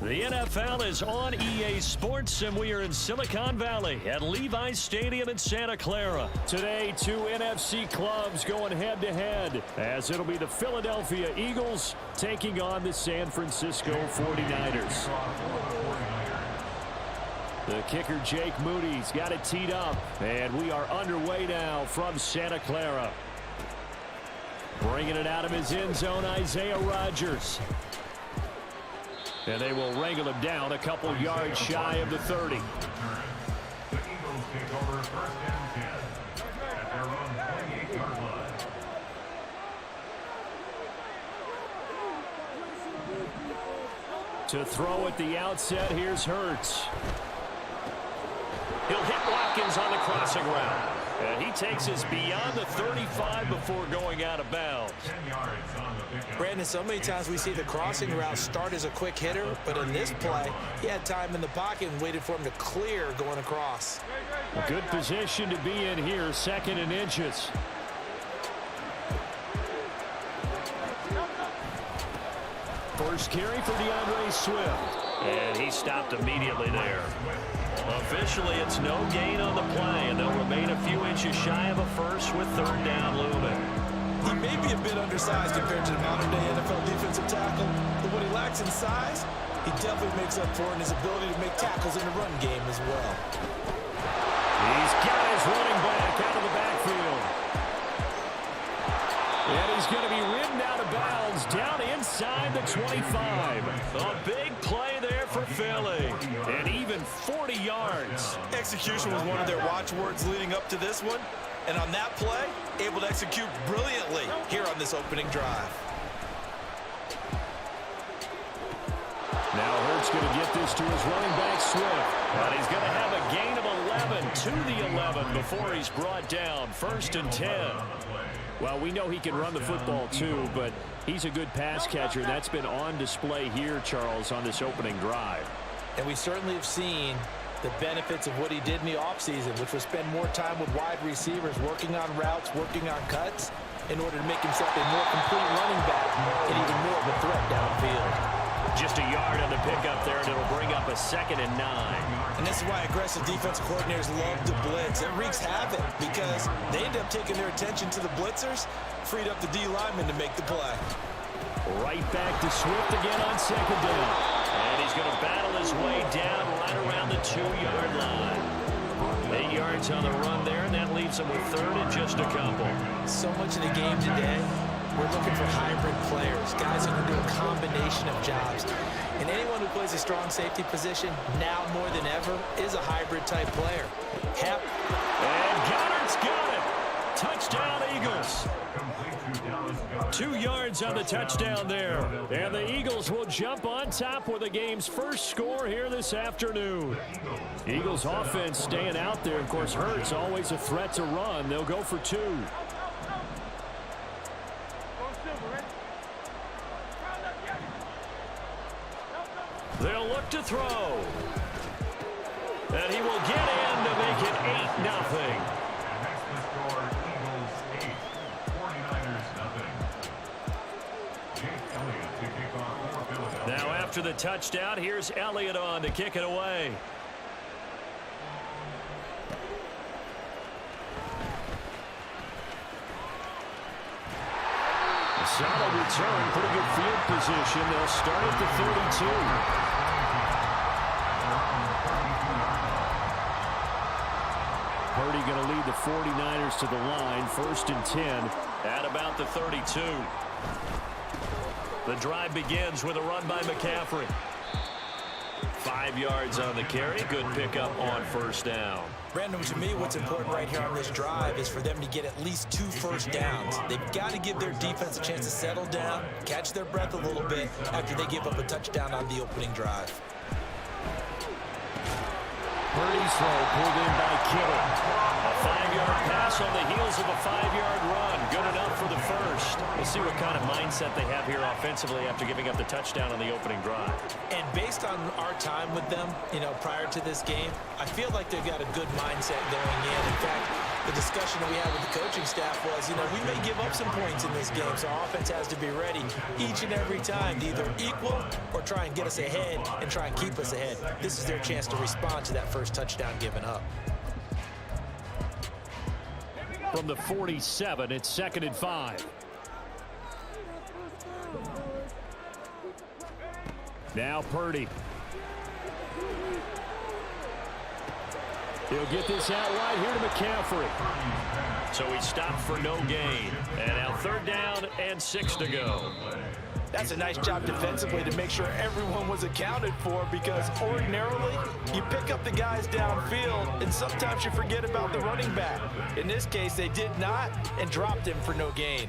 The NFL is on EA Sports, and we are in Silicon Valley at Levi's Stadium in Santa Clara. Today, two NFC clubs going head-to-head, as it'll be the Philadelphia Eagles taking on the San Francisco 49ers. The kicker, Jake Moody's got it teed up, and we are underway now from Santa Clara. Bringing it out of his end zone, Isaiah Rodgers. And they will wrangle him down a couple yards shy of the 30. The Eagles take over first and 10 at their own 28-yard line. To throw at the outset, here's Hurts. He'll hit Watkins on the crossing route. And he takes us beyond the 35 before going out of bounds. 10 yards on the pickup. Brandon, so many times we see the crossing route start as a quick hitter, but in this play, he had time in the pocket and waited for him to clear going across. A good position to be in here, second and inches. First carry for DeAndre Swift. And he stopped immediately there. Officially, it's no gain on the play, and they'll remain a few inches shy of a first with third down looming. He may be a bit undersized compared to the modern-day NFL defensive tackle, but what he lacks in size, he definitely makes up for in his ability to make tackles in the run game as well. He's got his running back out of the backfield. And he's going to be ridden out of bounds down inside the 25. A big play there for Philly. And even 40 yards. Execution was one of their watchwords leading up to this one. And on that play, able to execute brilliantly here on this opening drive. Now Hurts going to get this to his running back, Swift. But he's going to have a gain of 11 to the 11 before he's brought down. First and 10. Well, we know he can run the football too, but he's a good pass catcher. That's been on display here, Charles, on this opening drive. And we certainly have seen the benefits of what he did in the offseason, which was spend more time with wide receivers, working on routes, working on cuts, in order to make himself a more complete running back and even more of a threat downfield. Just a yard on the pickup there, and it'll bring up a 2nd and 9. And this is why aggressive defensive coordinators love to blitz. It wreaks havoc because they end up taking their attention to the blitzers, freed up the D lineman to make the play. Right back to Swift again on 2nd down. And he's going to battle his way down right around the 2-yard line. 8 yards on the run there, and that leaves him with third and just a couple. So much of the game today, we're looking for hybrid players, guys who can do a combination of jobs. And anyone who plays a strong safety position, now more than ever, is a hybrid-type player. And Goddard's got it. Touchdown, Eagles. 2 yards on the touchdown there. And the Eagles will jump on top with the game's first score here this afternoon. Eagles offense staying out there. Of course, Hurts always a threat to run. They'll go for 2. They'll look to throw. And he will get in to make it 8-0. Now after the touchdown, here's Elliott on to kick it away. A solid return, pretty good field position. They'll start at the 32. Purdy going to lead the 49ers to the line, 1st and 10 at about the 32. The drive begins with a run by McCaffrey. 5 yards on the carry. Good pickup on first down. Brandon, to me, what's important right here on this drive is for them to get at least 2 first downs. They've got to give their defense a chance to settle down, catch their breath a little bit after they give up a touchdown on the opening drive. Purdy slow, pulled in by Kittle. A 5-yard pass on the heels of a 5-yard run. Good enough for the first. We'll see what kind of mindset they have here offensively after giving up the touchdown on the opening drive. And based on our time with them, prior to this game, I feel like they've got a good mindset going in. In fact, the discussion that we had with the coaching staff was, you know, we may give up some points in this game, so our offense has to be ready each and every time to either equal or try and get us ahead and try and keep us ahead. This is their chance to respond to that first touchdown given up. From the 47, it's 2nd and 5. Now Purdy. He'll get this out wide here to McCaffrey. So he stopped for no gain. And now 3rd down and 6 to go. That's a nice job defensively to make sure everyone was accounted for, because ordinarily you pick up the guys downfield and sometimes you forget about the running back. In this case, they did not and dropped him for no gain.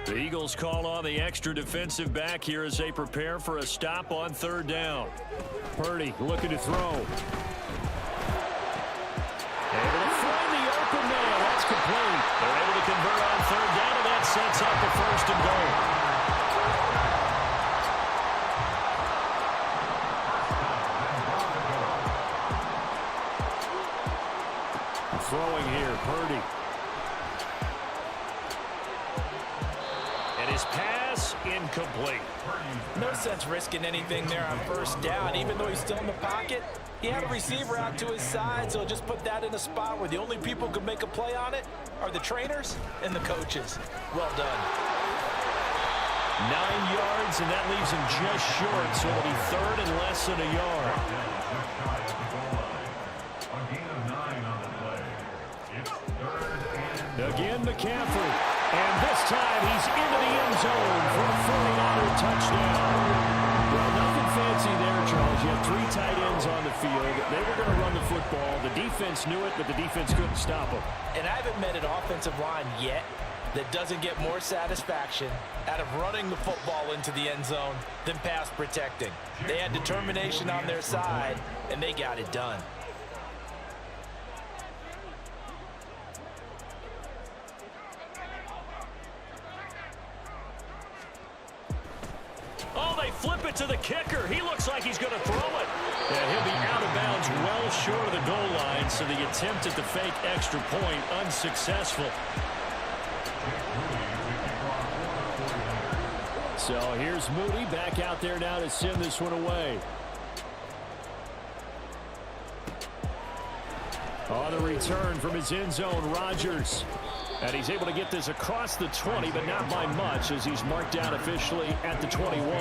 The Eagles call on the extra defensive back here as they prepare for a stop on 3rd down. Purdy looking to throw. Able to find the open man. That's complete. They're able to convert on 3rd down, and that sets up the 1st and goal. Throwing here, Purdy. And his pass incomplete. No sense risking anything there on 1st down. Even though he's still in the pocket, he had a receiver out to his side, so just put that in a spot where the only people who can make a play on it are the trainers and the coaches. Well done. 9 yards, and that leaves him just short, so it'll be 3rd and less than a yard. Again, McCaffrey. And this time he's into the end zone for a 49er touchdown. Well, nothing fancy there, Charles. You had 3 tight ends on the field. They were going to run the football. The defense knew it, but the defense couldn't stop them. And I haven't met an offensive line yet that doesn't get more satisfaction out of running the football into the end zone than pass protecting. They had determination on their side, and they got it done. Oh, they flip it to the kicker. He looks like he's going to throw it. And he'll be out of bounds well short of the goal line, so the attempt at the fake extra point unsuccessful. So here's Moody back out there now to send this one away. On the return from his end zone, Rodgers. And he's able to get this across the 20, but not by much, as he's marked down officially at the 21.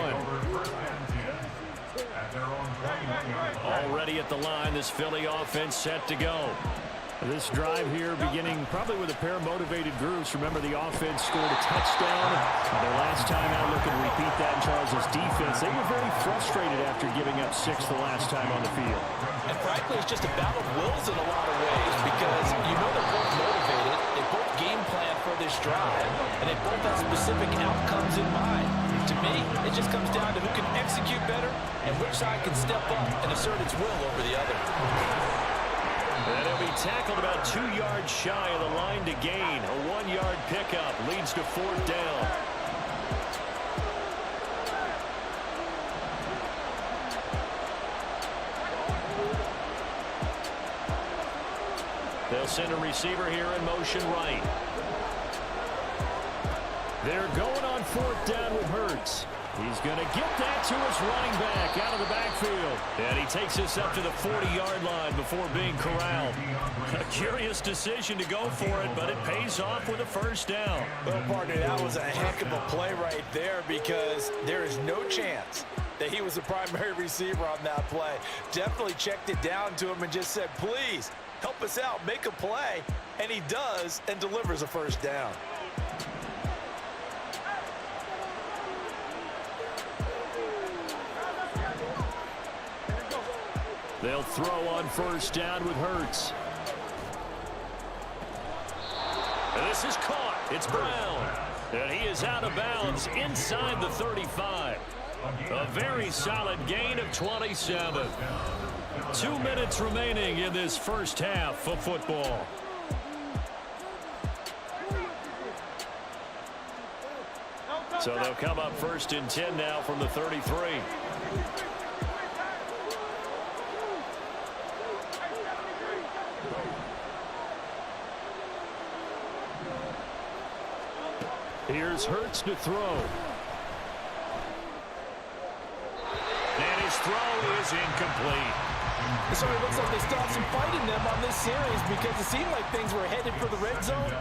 Already at the line, this Philly offense set to go. This drive here beginning probably with a pair of motivated groups. Remember, the offense scored a touchdown. Their last time out, looking to repeat that in Charles's defense. They were very frustrated after giving up 6 the last time on the field. And frankly, it's just a battle of wills in a lot of ways, because you know they're both motivated. They both game plan for this drive, and they both have specific outcomes in mind. To me, it just comes down to who can execute better and which side can step up and assert its will over the other. And he'll be tackled about 2 yards shy of the line to gain. A 1-yard pickup leads to 4th down. They'll send a receiver here in motion right. They're going on 4th down with Hurts. He's going to get that to his running back out of the backfield. And he takes this up to the 40-yard line before being corralled. A curious decision to go for it, but it pays off with a 1st down. Well, partner, that was a heck of a play right there, because there is no chance that he was the primary receiver on that play. Definitely checked it down to him and just said, please, help us out, make a play. And he does, and delivers a 1st down. They'll throw on 1st down with Hurts. And this is caught. It's Browne. And he is out of bounds inside the 35. A very solid gain of 27. 2 minutes remaining in this first half of football. So they'll come up 1st and 10 now from the 33. Here's Hurts to throw. And his throw is incomplete. So it looks like they still have some fight in them on this series because it seemed like things were headed for the red zone.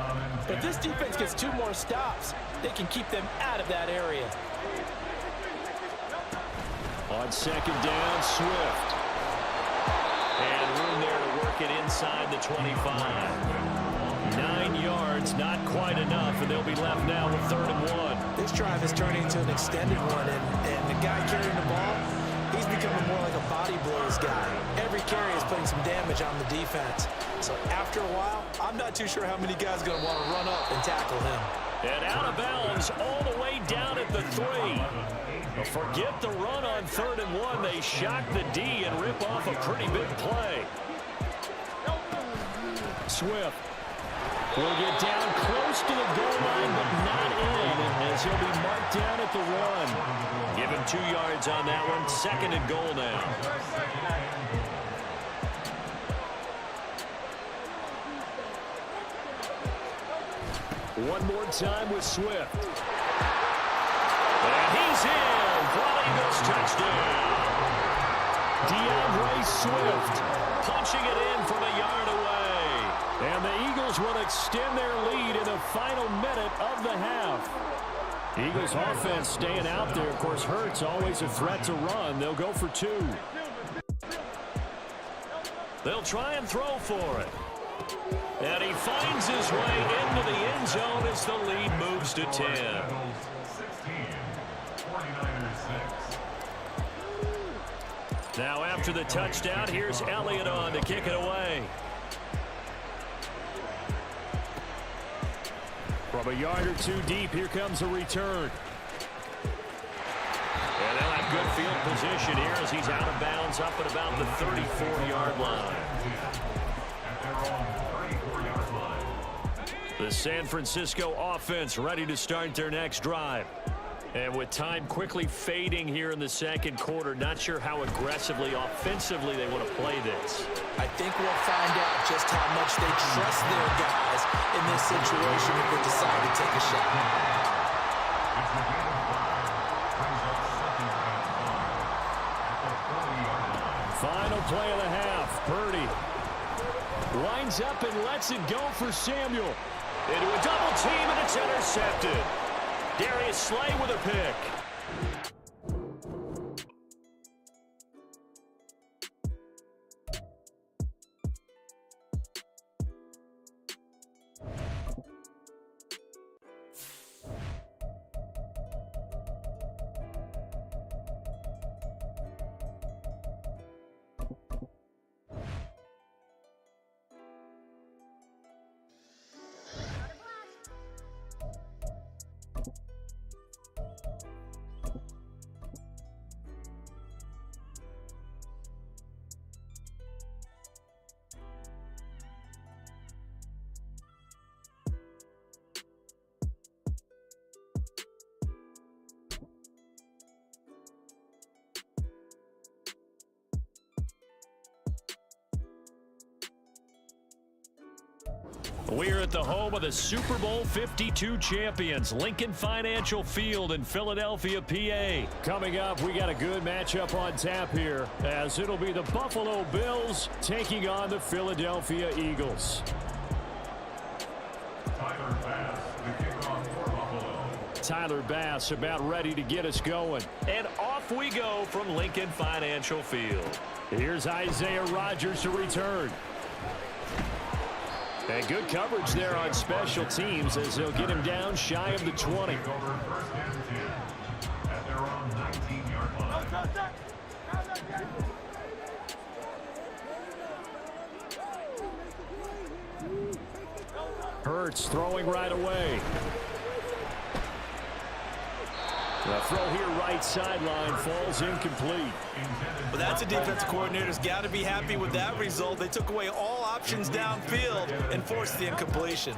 But if this defense gets 2 more stops, they can keep them out of that area. On second down, Swift. And room there to work it inside the 25. 9 yards, not quite enough, and they'll be left now with 3rd and 1. This drive is turning into an extended one, and the guy carrying the ball, he's becoming more like a body blows guy. Every carry is putting some damage on the defense. So after a while, I'm not too sure how many guys are going to want to run up and tackle him. And out of bounds all the way down at the 3. Forget the run on 3rd and 1. They shock the D and rip off a pretty big play. Swift will get down close to the goal line, but not in, as he'll be marked down at the 1. Give him 2 yards on that one. 2nd and goal now. One more time with Swift. And he's in for the Eagles touchdown. DeAndre Swift punching it in from a yard away. And the Eagles will extend their lead in the final minute of the half. Eagles offense staying out there. Of course, Hurts always a threat to run. They'll go for 2. They'll try and throw for it. And he finds his way into the end zone as the lead moves to 10. Now after the touchdown, here's Elliott on to kick it away. From a yard or 2 deep, here comes a return. And they'll have good field position here as he's out of bounds up at about the 34-yard line. The San Francisco offense ready to start their next drive. And with time quickly fading here in the 2nd quarter, not sure how aggressively, offensively they want to play this. I think we'll find out just how much they trust their guys in this situation if they decide to take a shot. Final play of the half. Purdy lines up and lets it go for Samuel. Into a double team, and it's intercepted. Darius Slay with a pick. We're at the home of the Super Bowl 52 champions, Lincoln Financial Field in Philadelphia, PA. Coming up, we got a good matchup on tap here, as it'll be the Buffalo Bills taking on the Philadelphia Eagles. Tyler Bass, the kickoff for Buffalo. Tyler Bass about ready to get us going. And off we go from Lincoln Financial Field. Here's Isaiah Rodgers to return. And good coverage there on special teams as they'll get him down shy of the 20. Take over 1st and 10 at their own 19-yard line. Hurts throwing right away. The throw here right sideline falls incomplete. But that's a defensive coordinator's got to be happy with that result. They took away all options downfield and forced the incompletion.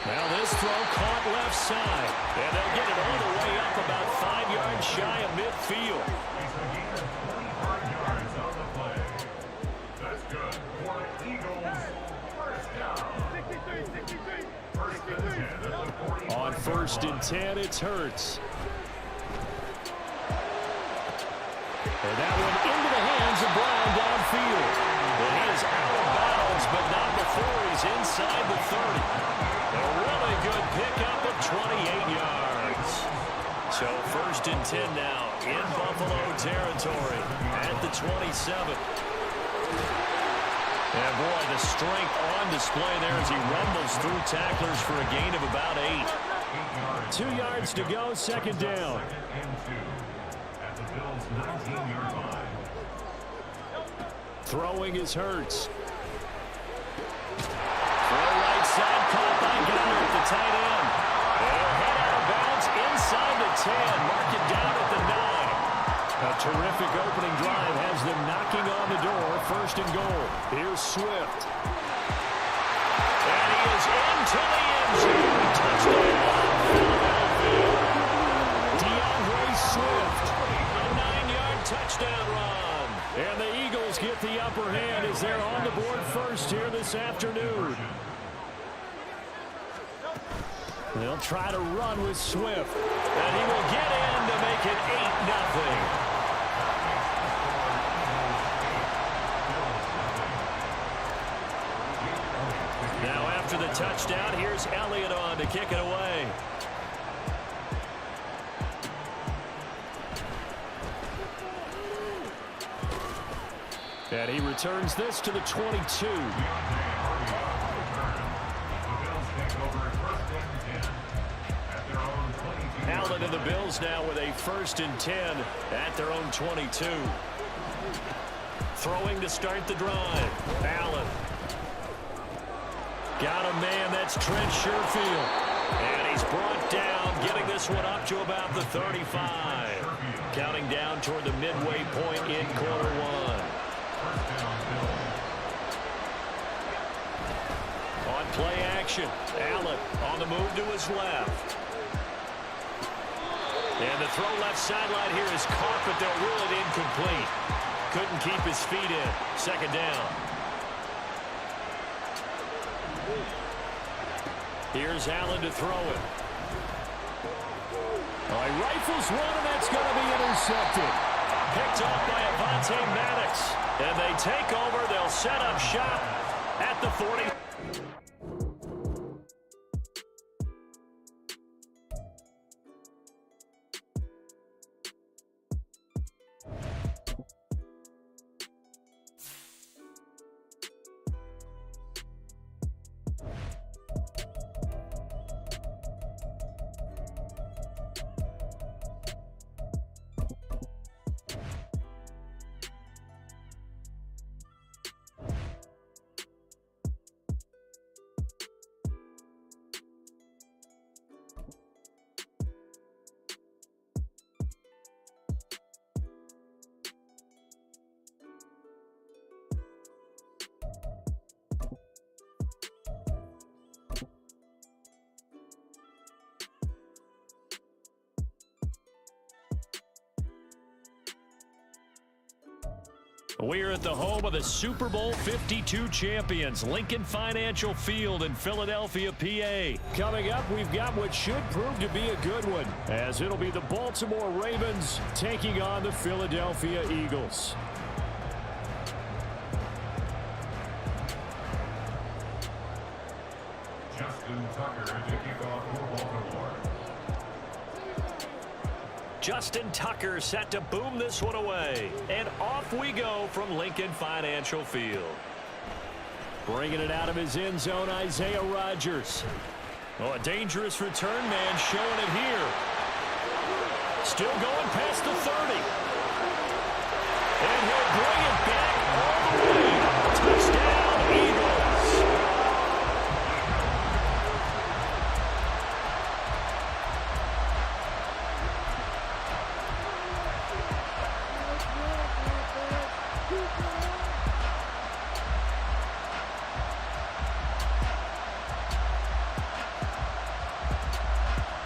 Now this throw caught left side. And they'll get it all the way up about 5 yards shy of midfield. He's a gain of 25 yards on the play. That's good for the Eagles. 1st down. first and 10, it's Hurts. And that one into the hands of Browne downfield. And he is out of bounds, but not before he's inside the 30. A really good pickup of 28 yards. So first and 10 now in Buffalo territory at the 27. And boy, the strength on display there as he rumbles through tacklers for a gain of about 8. 2 yards to go, second down. At the Bills' 19-yard line. Throwing is Hurts. Throw right side, caught by Goddard, the tight end. They'll head out of bounds inside the 10, mark it down at the 9. A terrific opening drive has them knocking on the door, first and goal. Here's Swift. And he is into the end zone. Touchdown, Philadelphia. DeAndre Swift, a 9-yard touchdown run. And the Eagles get the upper hand as they're on the board first here this afternoon. They'll try to run with Swift. And he will get in to make it 8-0. Now after the touchdown, here's Elliott on to kick it away. And he returns this to the 22. Allen and the Bills now with a first and 10 at their own 22. Throwing to start the drive. Allen. Got a man, that's Trent Sherfield. And he's brought down, getting this one up to about the 35. Counting down toward the midway point in quarter one. On play action, Allen on the move to his left. And the throw left sideline here is caught, but they'll rule it incomplete. Couldn't keep his feet in. Second down. Here's Allen to throw it. He rifles one, and that's going to be intercepted. Picked off by Avonte Maddox. And they take over. They'll set up shop at the 40. We're at the home of the Super Bowl 52 champions, Lincoln Financial Field in Philadelphia, PA. Coming up, we've got what should prove to be a good one, as it'll be the Baltimore Ravens taking on the Philadelphia Eagles. Justin Tucker to kick off for Baltimore. Justin Tucker set to boom this one away. And off we go from Lincoln Financial Field. Bringing it out of his end zone, Isaiah Rodgers. Oh, a dangerous return man showing it here. Still going past the 30. And he'll bring it back all the way. Touchdown, Eagles.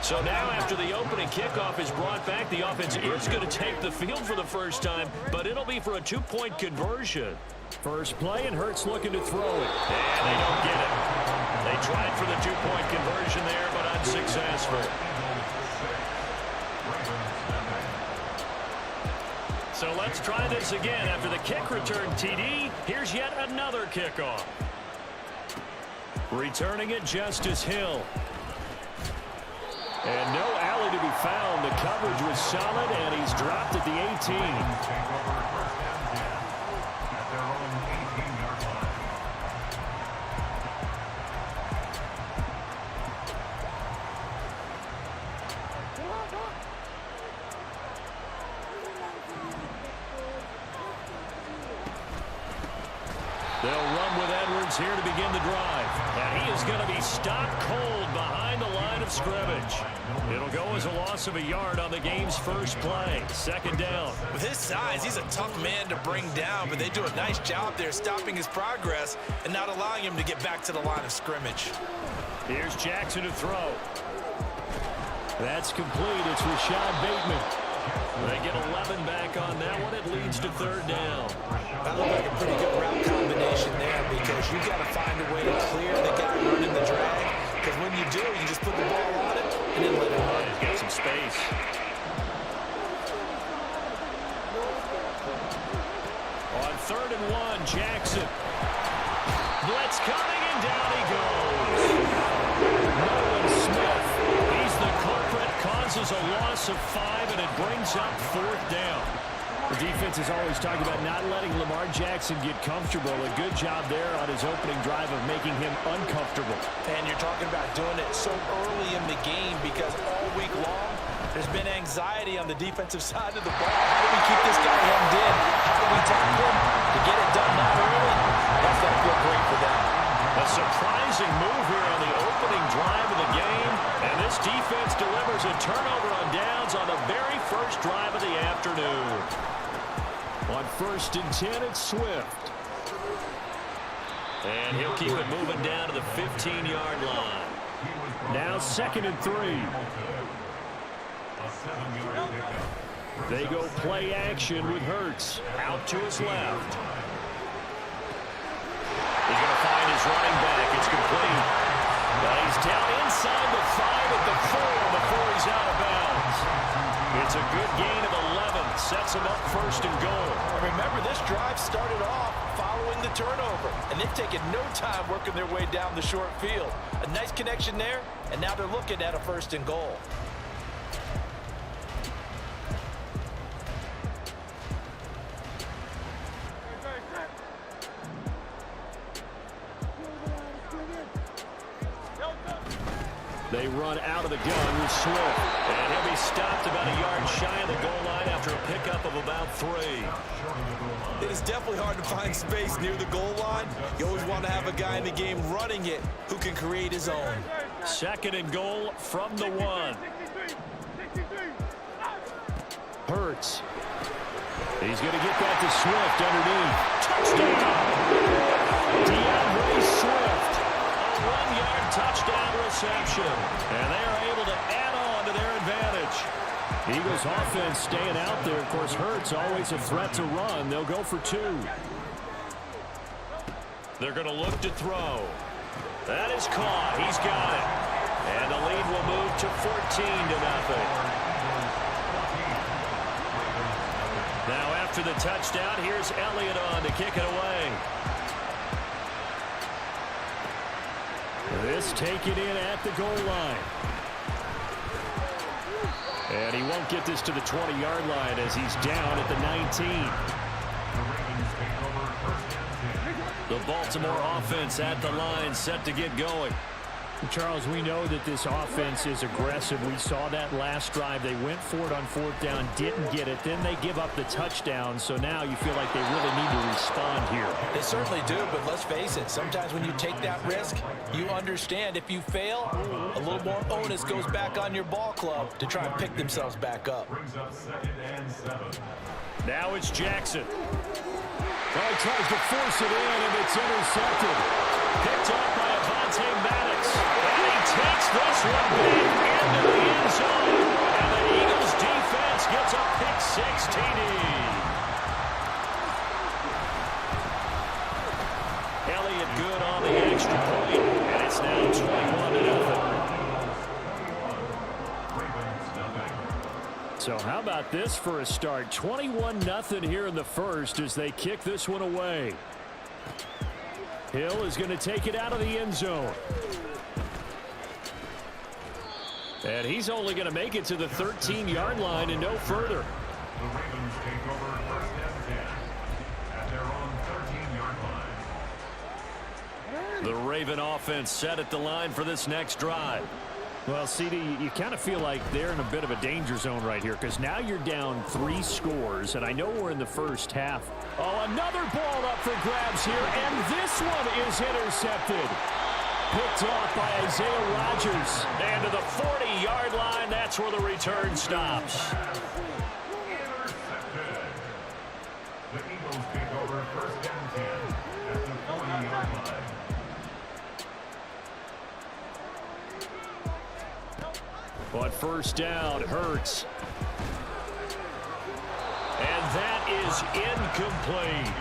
So now after the opening kickoff is brought back, the offense is going to take the field for the first time, but it'll be for a two-point conversion. First play, and Hurts looking to throw it. And they don't get it. They tried for the two-point conversion there, but unsuccessful. So let's try this again. After the kick return TD, here's yet another kickoff. Returning it, Justice Hill. And no alley to be found. The coverage was solid, and he's dropped at the 18. They'll run with Edwards here to begin the drive. And he is going to be stopped cold behind the line of scrimmage. It'll go as a loss of a yard on the game's first play. Second down. With his size, he's a tough man to bring down, but they do a nice job there stopping his progress and not allowing him to get back to the line of scrimmage. Here's Jackson to throw. That's complete. It's Rashad Bateman. They get 11 back on that one. It leads to third down. That looked like a pretty good route combination there because you got to find a way to clear the guy running the drag. Because when you do, you just put the ball on it and then let it run. He's got some space. On 3rd and 1, Jackson. Blitz coming, and down he goes. Nolan Smith. He's the culprit, causes a loss of 5, and it brings up 4th down. The defense is always talking about not letting Lamar Jackson get comfortable. A good job there on his opening drive of making him uncomfortable. And you're talking about doing it so early in the game because all week long there's been anxiety on the defensive side of the ball. How do we keep this guy hemmed in? How do we tackle him to get it done that early? That's going to feel great for them. A surprising move here on the opening drive of the game. And this defense delivers a turnover on downs on the very first drive of the afternoon. On 1st and 10, it's Swift. And he'll keep it moving down to the 15-yard line. Now 2nd and 3. They go play action with Hurts. Out to his left. He's going to find his running back. It's complete. But he's down inside the 5 at the 4 before he's out of bounds. It's a good gain of 11. Sets him up 1st and goal. Remember, this drive started off following the turnover, and they've taken no time working their way down the short field. A nice connection there, and now they're looking at a 1st and goal. They run out of the gun with Swift. And he'll be stopped about a yard shy of the goal line after a pickup of about 3. It is definitely hard to find space near the goal line. You always want to have a guy in the game running it who can create his own. 2nd and goal from the 1. Hurts. He's going to get that to Swift underneath. Touchdown! DeAndre Swift. A 1-yard touchdown reception. And they are able to add on to their advantage. Eagles offense staying out there. Of course, Hurts always a threat to run. They'll go for 2. They're going to look to throw. That is caught. He's got it. And the lead will move to 14-0. Now after the touchdown, here's Elliott on to kick it away. This taken in at the goal line. And he won't get this to the 20-yard line as he's down at the 19. The Baltimore offense at the line, set to get going. Charles, we know that this offense is aggressive. We saw that last drive. They went for it on 4th down, didn't get it. Then they give up the touchdown. So now you feel like they really need to respond here. They certainly do, but let's face it. Sometimes when you take that risk, you understand if you fail, a little more onus goes back on your ball club to try and pick themselves back up. Now it's Jackson. Well, he tries to force it in, and it's intercepted. Picked up by Avonte Maddox. And he takes this one back into the end zone. And the Eagles defense gets a pick-6 TD. Elliott good on the extra point. And it's now So how about this for a start? 21-0 here in the first as they kick this one away. Hill is going to take it out of the end zone. And he's only going to make it to the 13-yard line and no further. The Ravens take over first and 10 at their own 13-yard line. The Raven offense set at the line for this next drive. Well, CD, you kind of feel like they're in a bit of a danger zone right here because now you're down 3 scores, and I know we're in the first half. Oh, another ball up for grabs here, and this one is intercepted. Picked off by Isaiah Rodgers. And to the 40-yard line, that's where the return stops. Intercepted. The Eagles take over first and 10 at the 40-yard line. On first down, Hurts. And that is incomplete.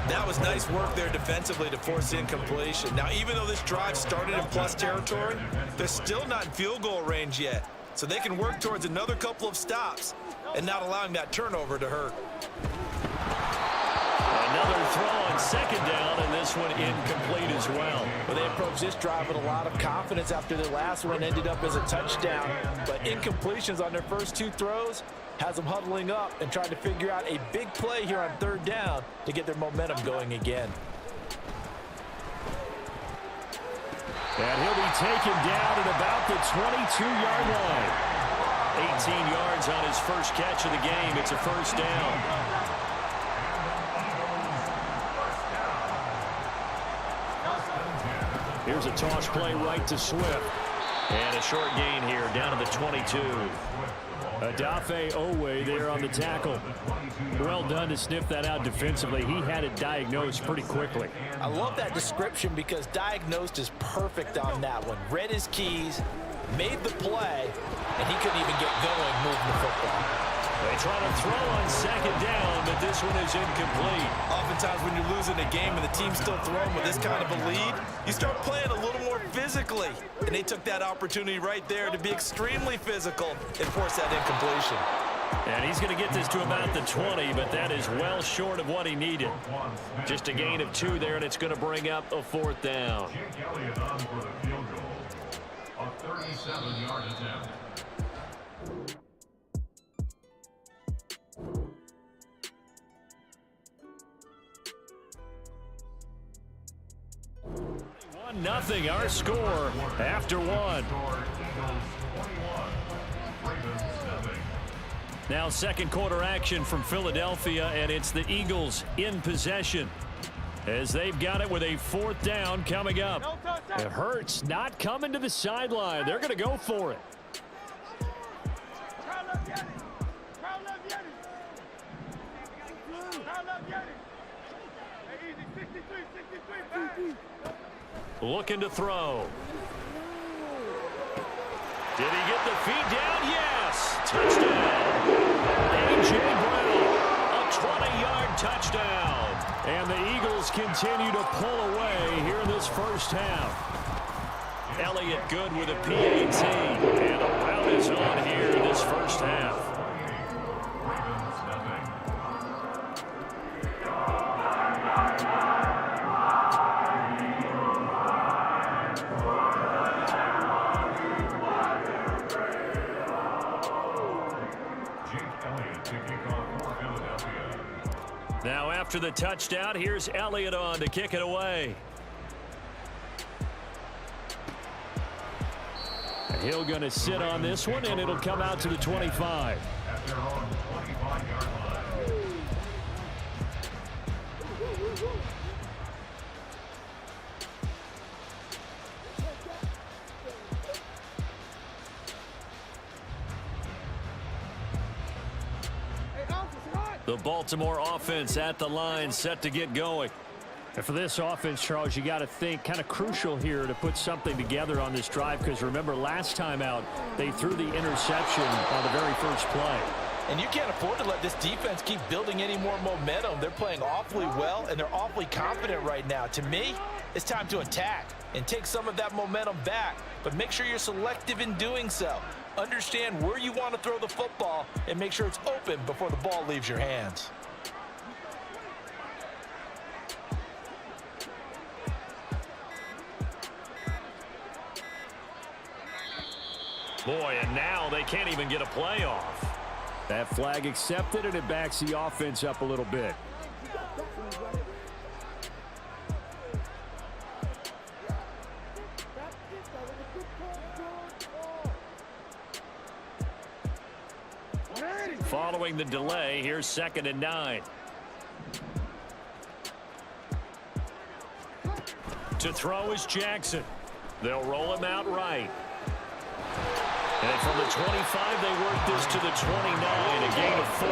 That was nice work there defensively to force incompletion. Now, even though this drive started in plus territory, they're still not in field goal range yet. So they can work towards another couple of stops and not allowing that turnover to hurt. Another throw on second down, and this one incomplete as well. Well, they approached this drive with a lot of confidence after the last one ended up as a touchdown. But incompletions on their first 2 throws has them huddling up and trying to figure out a big play here on third down to get their momentum going again. And he'll be taken down at about the 22-yard line. 18 yards on his first catch of the game. It's a first down. Here's a toss play right to Swift. And a short gain here down to the 22. Adafe Owe there on the tackle. Well done to sniff that out defensively. He had it diagnosed pretty quickly. I love that description because diagnosed is perfect on that one. Read his keys, made the play, and he couldn't even get going moving the football. They try to throw on second down, but this one is incomplete. Oftentimes when you're losing a game and the team's still throwing with this kind of a lead, you start playing a little more physically. And they took that opportunity right there to be extremely physical and force that incompletion. And he's going to get this to about the 20, but that is well short of what he needed. Just a gain of 2 there, and it's going to bring up a 4th down. Jake Elliott on for the field goal. A 37-yard attempt. Nothing, our score after 1. Now second quarter action from Philadelphia, and it's the Eagles in possession as they've got it with a 4th down coming up. It hurts not coming to the sideline. They're going to go for it. Looking to throw. Did he get the feet down? Yes. Touchdown. A.J. Browne. A 20-yard touchdown. And the Eagles continue to pull away here in this first half. Elliott good with a PAT. And a rout is on here in this first half. Now after the touchdown, here's Elliott on to kick it away. Hill going to sit on this one, and it'll come out to the 25. At their own 25-yard line. The Baltimore offense at the line, set to get going. And for this offense, Charles, you got to think kind of crucial here to put something together on this drive, because remember last time out they threw the interception on the very first play. And you can't afford to let this defense keep building any more momentum. They're playing awfully well, and they're awfully confident right now. To me, it's time to attack and take some of that momentum back, but make sure you're selective in doing so. Understand where you want to throw the football and make sure it's open before the ball leaves your hands. Boy, and now they can't even get a play off. That flag accepted, and it backs the offense up a little bit. Following the delay, here's 2nd and 9. To throw is Jackson. They'll roll him out right. And from the 25, they work this to the 29, a gain of 4.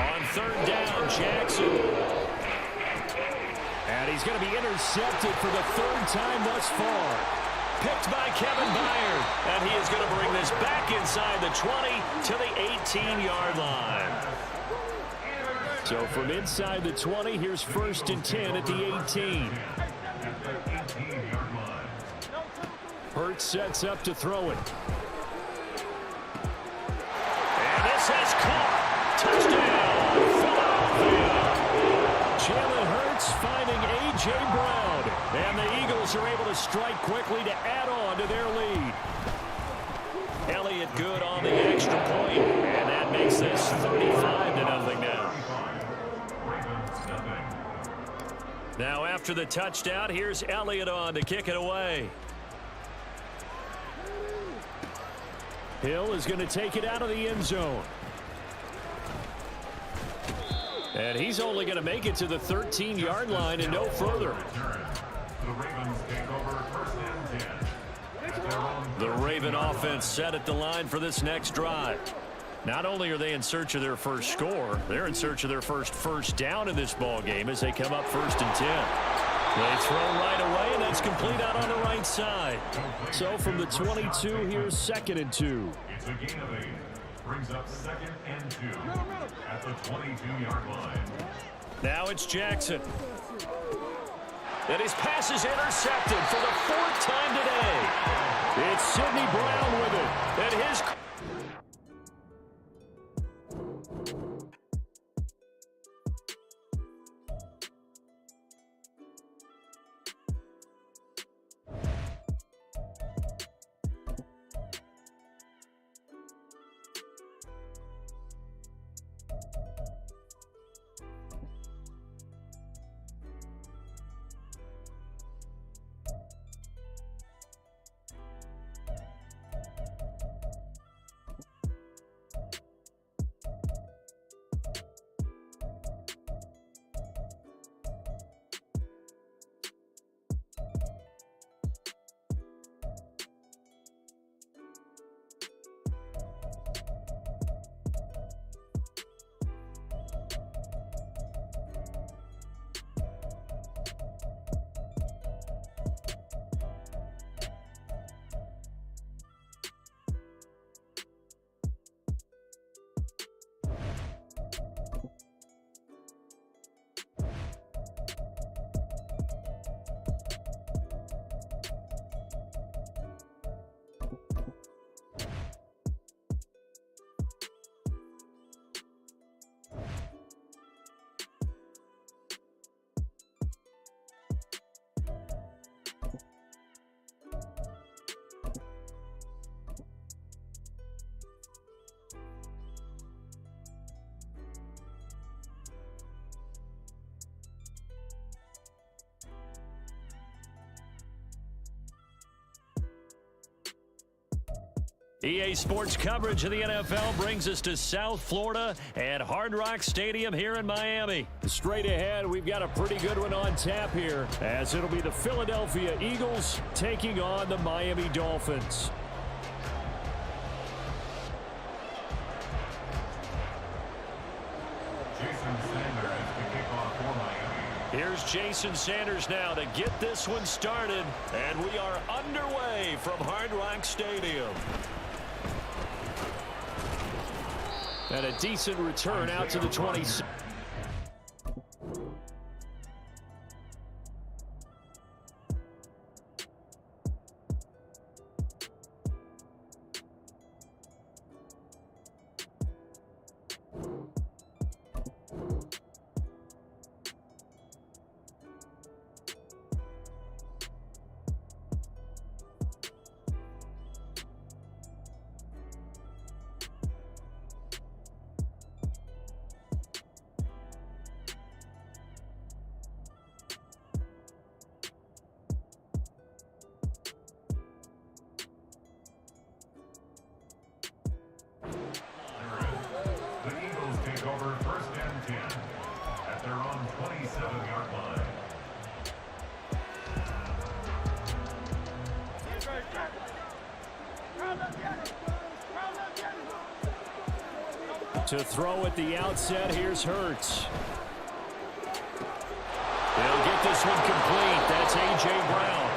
On 3rd down, Jackson. And he's going to be intercepted for the 3rd time thus far. Picked by Kevin Byard. And he is going to bring this back inside the 20 to the 18-yard line. So from inside the 20, here's 1st and 10 at the 18. Hurts sets up to throw it. And this is caught. Touchdown, Philadelphia. Jalen Hurts finding A.J. Brown. And the Eagles are able to strike quickly to add on to their lead. Elliott good on the extra point. And that makes this 35-0 now. Now after the touchdown, here's Elliott on to kick it away. Hill is going to take it out of the end zone. And he's only going to make it to the 13-yard line and no further. The Raven offense set at the line for this next drive. Not only are they in search of their first score, they're in search of their first down in this ball game as they come up 1st and 10. They throw right away, and that's complete out on the right side. So from the 22, here's 2nd and 2. It's a gain of 8. Brings up 2nd and 2 at the 22-yard line. Now it's Jackson. And his pass is intercepted for the 4th time today. It's Sidney Brown with it. And his... EA Sports coverage of the NFL brings us to South Florida and Hard Rock Stadium here in Miami. Straight ahead, we've got a pretty good one on tap here, as it'll be the Philadelphia Eagles taking on the Miami Dolphins. Here's Jason Sanders now to get this one started, and we are underway from Hard Rock Stadium. And a decent return out to the 20. To throw at the outset, here's Hurts. They'll get this one complete. That's A.J. Browne.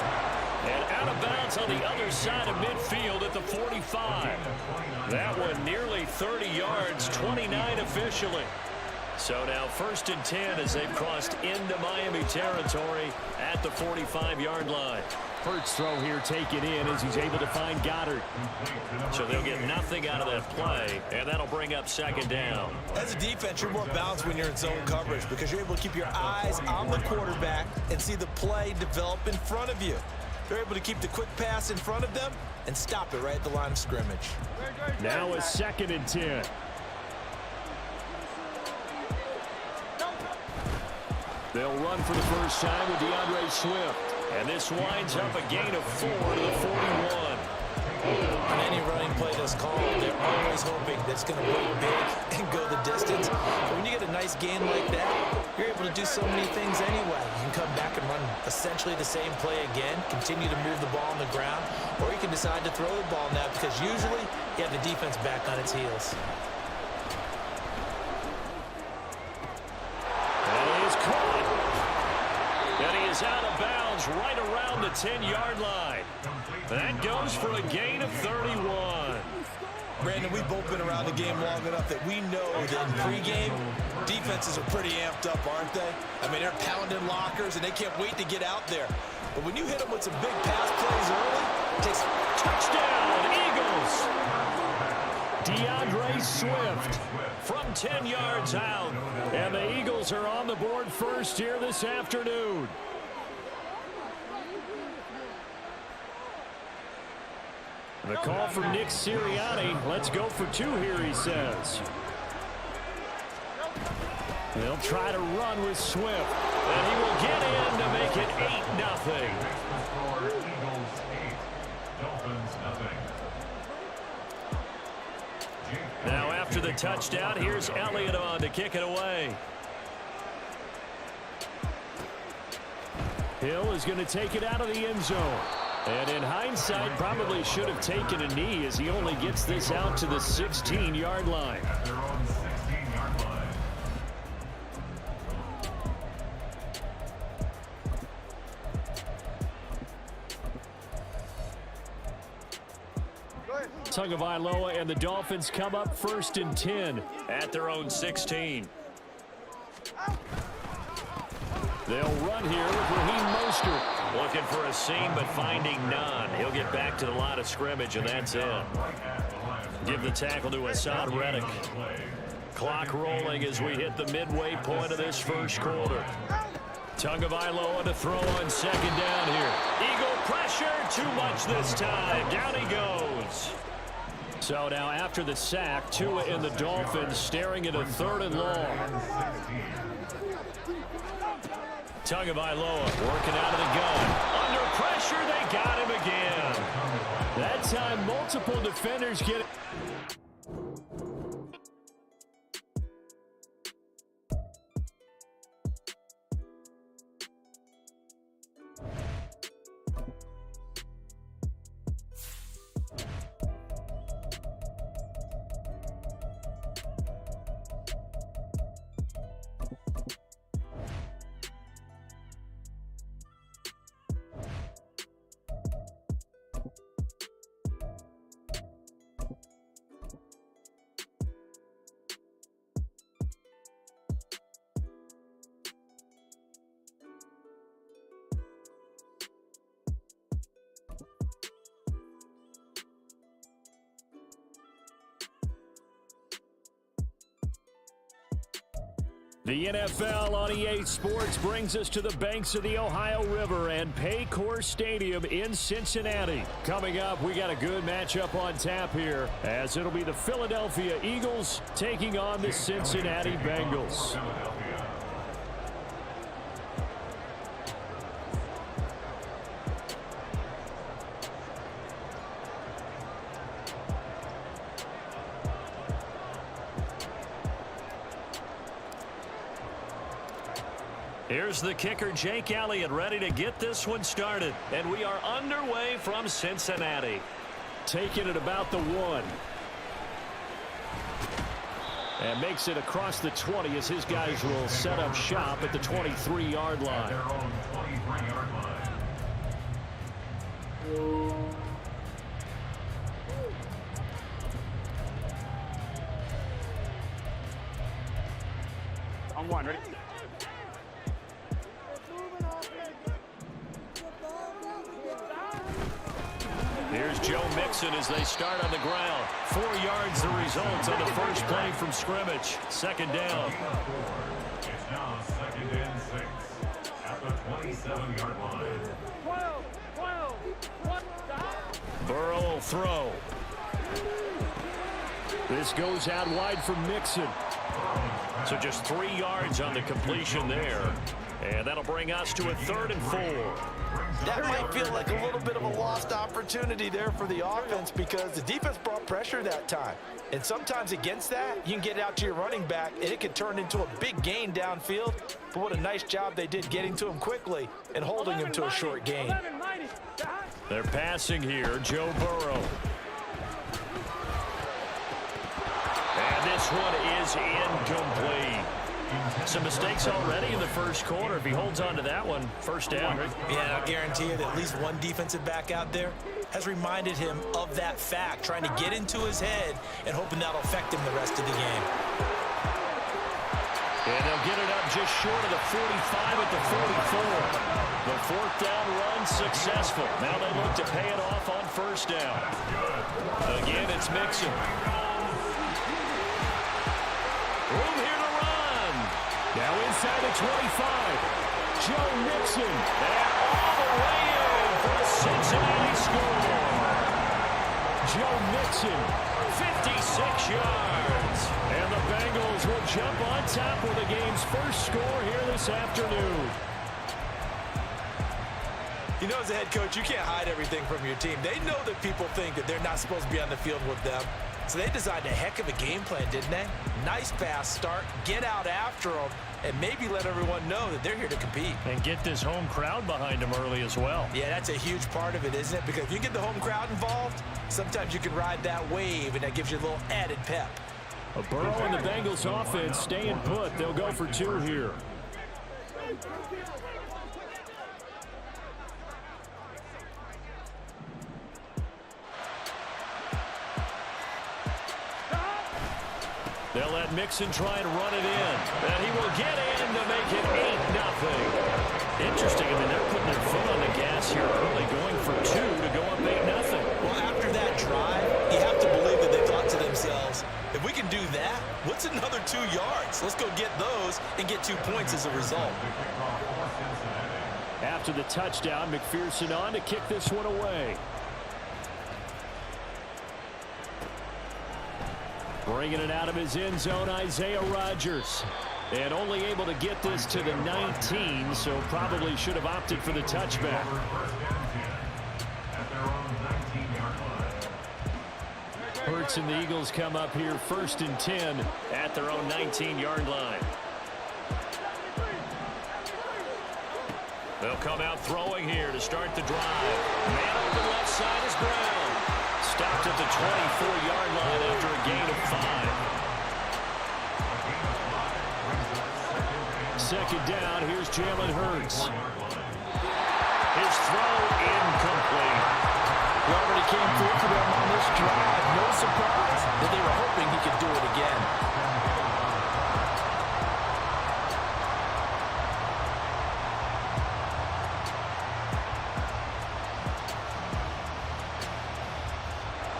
And out of bounds on the other side of midfield at the 45. That one nearly 30 yards, 29 officially. So now 1st and 10 as they've crossed into Miami territory at the 45-yard line. Hurts throw here taken in as he's able to find Goddard. So they'll get nothing out of that play, and that'll bring up 2nd down. As a defense, you're more balanced when you're in zone coverage because you're able to keep your eyes on the quarterback and see the play develop in front of you. They're able to keep the quick pass in front of them and stop it right at the line of scrimmage. Now a 2nd and 10. They'll run for the first time with DeAndre Swift. And this winds up a gain of 4 to the 41. On any running play that's called, they're always hoping that it's going to break big and go the distance. But when you get a nice gain like that, you're able to do so many things anyway. You can come back and run essentially the same play again, continue to move the ball on the ground, or you can decide to throw the ball now because usually you have the defense back on its heels. Out of bounds right around the 10-yard line. That goes for a gain of 31. Brandon, we've both been around the game long enough that we know that in pregame, defenses are pretty amped up, aren't they? I mean, they're pounding lockers, and they can't wait to get out there. But when you hit them with some big pass plays early, it takes touchdown, Eagles. DeAndre Swift from 10 yards out. And the Eagles are on the board first here this afternoon. The call from Nick Sirianni. Let's go for 2 here, he says. They'll try to run with Swift. And he will get in to make it 8-0. Now after the touchdown, here's Elliott on to kick it away. Hill is going to take it out of the end zone. And in hindsight, probably should have taken a knee as he only gets this out to the 16-yard line. Tagovailoa and the Dolphins come up 1st and 10 at their own 16. They'll run here with Raheem Mostert. Looking for a seam, but finding none. He'll get back to the line of scrimmage, and that's it. Give the tackle to Hassan Reddick. Clock rolling as we hit the midway point of this first quarter. Tagovailoa to throw on 2nd down here. Eagle pressure, too much this time. Down he goes. So now after the sack, Tua and the Dolphins staring at a 3rd and long. Tagovailoa working out of the gun. Under pressure, they got him again. That time, multiple defenders get it. The NFL on EA Sports brings us to the banks of the Ohio River and Paycor Stadium in Cincinnati. Coming up, we got a good matchup on tap here, as it'll be the Philadelphia Eagles taking on the Cincinnati Bengals. Here's the kicker, Jake Elliott, ready to get this one started. And we are underway from Cincinnati. Taking it about the 1. And makes it across the 20 as his guys will set up shop at the 23-yard line. Their own 23-yard line. On one, ready? Here's Joe Mixon as they start on the ground. 4 yards the result on the first play from scrimmage. Second down. It's now 2nd and 6 at the 27-yard line. Burrow will throw. This goes out wide for Mixon. So just 3 yards on the completion there. And that'll bring us to a 3rd and 4. That might feel like a little bit of a lost opportunity there for the offense because the defense brought pressure that time. And sometimes against that, you can get out to your running back, and it can turn into a big gain downfield. But what a nice job they did getting to him quickly and holding him to a short gain. They're passing here, Joe Burrow. And this one is incomplete. Some mistakes already in the first quarter. If he holds on to that one, first down. Yeah, I guarantee you that at least one defensive back out there has reminded him of that fact, trying to get into his head and hoping that'll affect him the rest of the game. And they'll get it up just short of the 45 at the 44. The 4th down run successful. Now they look to pay it off on first down. Again, it's Mixon. Room here to run. Now inside the 25. Joe Mixon. And all the way in for the Cincinnati score. Joe Mixon, 56 yards. And the Bengals will jump on top with the game's first score here this afternoon. You know, as a head coach, you can't hide everything from your team. They know that people think that they're not supposed to be on the field with them. So they designed a heck of a game plan, didn't they? Nice fast start, get out after them, and maybe let everyone know that they're here to compete. And get this home crowd behind them early as well. Yeah, that's a huge part of it, isn't it? Because if you get the home crowd involved, sometimes you can ride that wave, and that gives you a little added pep. Burrow and the Bengals offense staying put. They'll go for 2 here. They'll let Mixon try and run it in. And he will get in to make it 8-0. Interesting. I mean, they're putting their foot on the gas here early, going for 2 to go up 8-0. Well, after that drive, you have to believe that they thought to themselves, if we can do that, what's another 2 yards? Let's go get those and get 2 points as a result. After the touchdown, McPherson on to kick this one away. Bringing it out of his end zone, Isaiah Rodgers. And only able to get this to the 19, so probably should have opted for the touchback. Hurts and the Eagles come up here 1st and 10 at their own 19-yard line. They'll come out throwing here to start the drive. Man on the left side is Brown. Stopped at the 24-yard line after a gain of 5. Second down, here's Jalen Hurts. His throw incomplete. He already came through for them on this drive. No surprise that they were hoping he could do it again.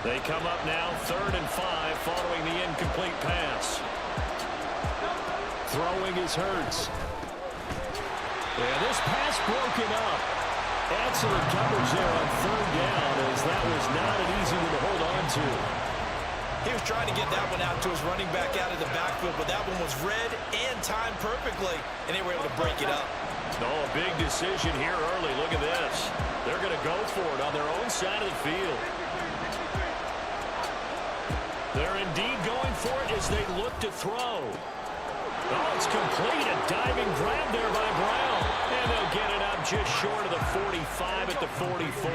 They come up now 3rd and 5 following the incomplete pass. Throwing is Hurts. And this pass broken up. Excellent coverage there on 3rd down, as that was not an easy one to hold on to. He was trying to get that one out to his running back out of the backfield, but that one was read and timed perfectly, and they were able to break it up. Oh, a big decision here early. Look at this. They're going to go for it on their own side of the field. They're indeed going for it as they look to throw. Oh, it's complete. A diving grab there by Brown. And they'll get it up just short of the 45 at the 44.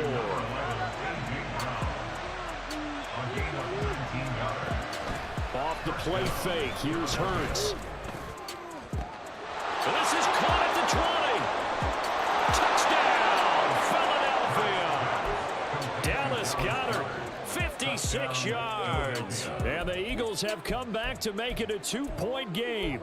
Off the play fake. Here's Hurts. This is caught at the 20. Touchdown, Philadelphia. Dallas Goedert, 56 yards. And the Eagles have come back to make it a 2-point game.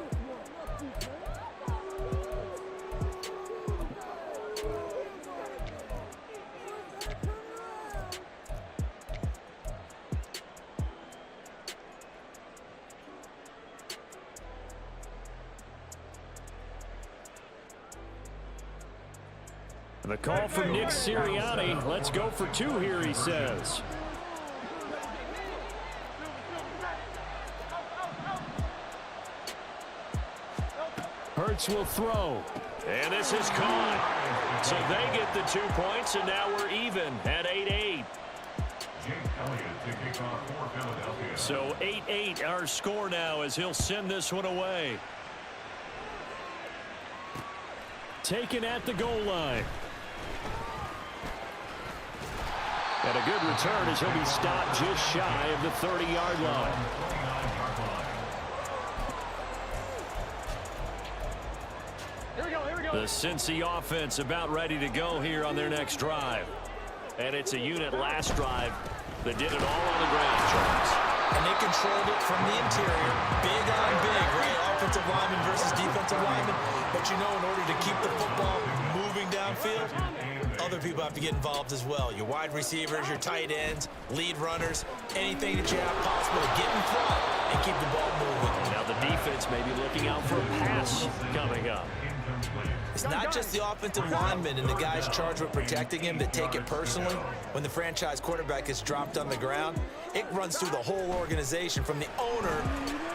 The call from Nick Sirianni. Let's go for 2 here, he says. Hurts will throw. And this is caught. So they get the 2 points, and now we're even at 8-8. So 8-8 our score now as he'll send this one away. Taken at the goal line. And a good return as he'll be stopped just shy of the 30-yard line. The Cincy offense about ready to go here on their next drive. And it's a unit last drive that did it all on the ground, Charles. And they controlled it from the interior. Big on big, right? Offensive lineman versus defensive lineman. But you know, in order to keep the football moving downfield, other people have to get involved as well. Your wide receivers, your tight ends, lead runners, anything that you have possible to get in front and keep the ball moving. Now the defense may be looking out for a pass coming up. It's not just the offensive linemen and the guys charged with protecting him that take it personally. When the franchise quarterback is dropped on the ground, it runs through the whole organization from the owner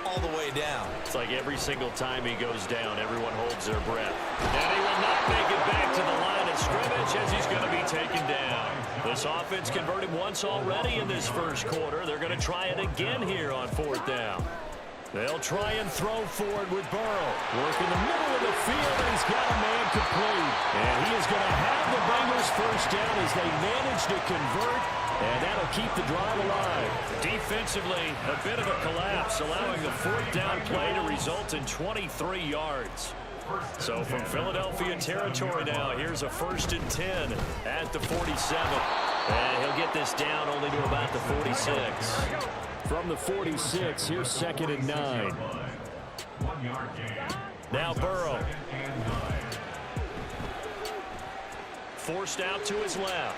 all the way down. It's like every single time he goes down, everyone holds their breath. And he will not make it back to the line of scrimmage as he's going to be taken down. This offense converted once already in this first quarter. They're going to try it again here on 4th down. They'll try and throw forward with Burrow. Work in the middle of the field, and he's got a man complete. And he is going to have the Bengals first down as they manage to convert, and that'll keep the drive alive. Defensively, a bit of a collapse, allowing the 4th down play to result in 23 yards. So from Philadelphia territory now, here's a 1st and 10 at the 47. And he'll get this down only to about the 46. From the 46, here's 2nd and 9. Now Burrow. Forced out to his left.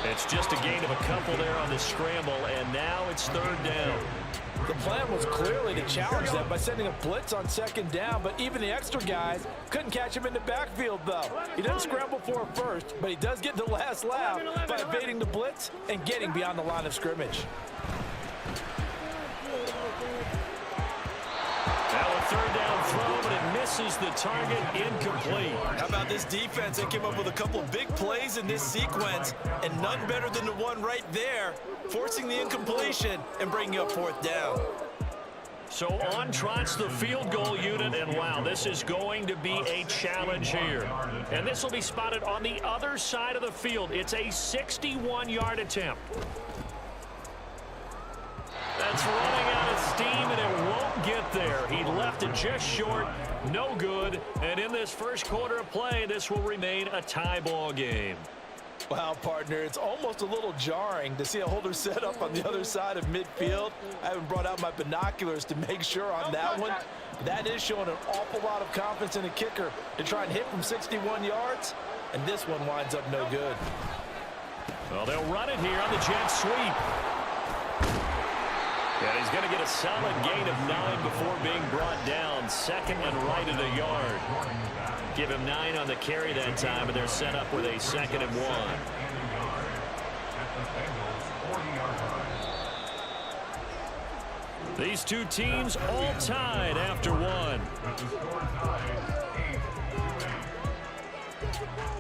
It's just a gain of a couple there on the scramble, and now it's 3rd down. The plan was clearly to challenge them by sending a blitz on 2nd down, but even the extra guys couldn't catch him in the backfield, though. He doesn't scramble for it first, but he does get the last laugh by evading the blitz and getting beyond the line of scrimmage. Now a 3rd down throw, but it misses the target, incomplete. How about this defense? They came up with a couple of big plays in this sequence, and none better than the one right there, forcing the incompletion and bringing up 4th down. So on trots the field goal unit, and wow, this is going to be a challenge here. And this will be spotted on the other side of the field. It's a 61-yard attempt. That's running out of steam, and it won't get there. He left it just short, no good. And in this first quarter of play, this will remain a tie ball game. Wow, partner, it's almost a little jarring to see a holder set up on the other side of midfield. I haven't brought out my binoculars to make sure on that one. That is showing an awful lot of confidence in a kicker to try and hit from 61 yards, and this one winds up no good. Well, they'll run it here on the jet sweep. And he's going to get a solid gain of 9 before being brought down. 2nd and right of the yard. Give him 9 on the carry that time, and they're set up with a 2nd and 1. These two teams all tied after 1.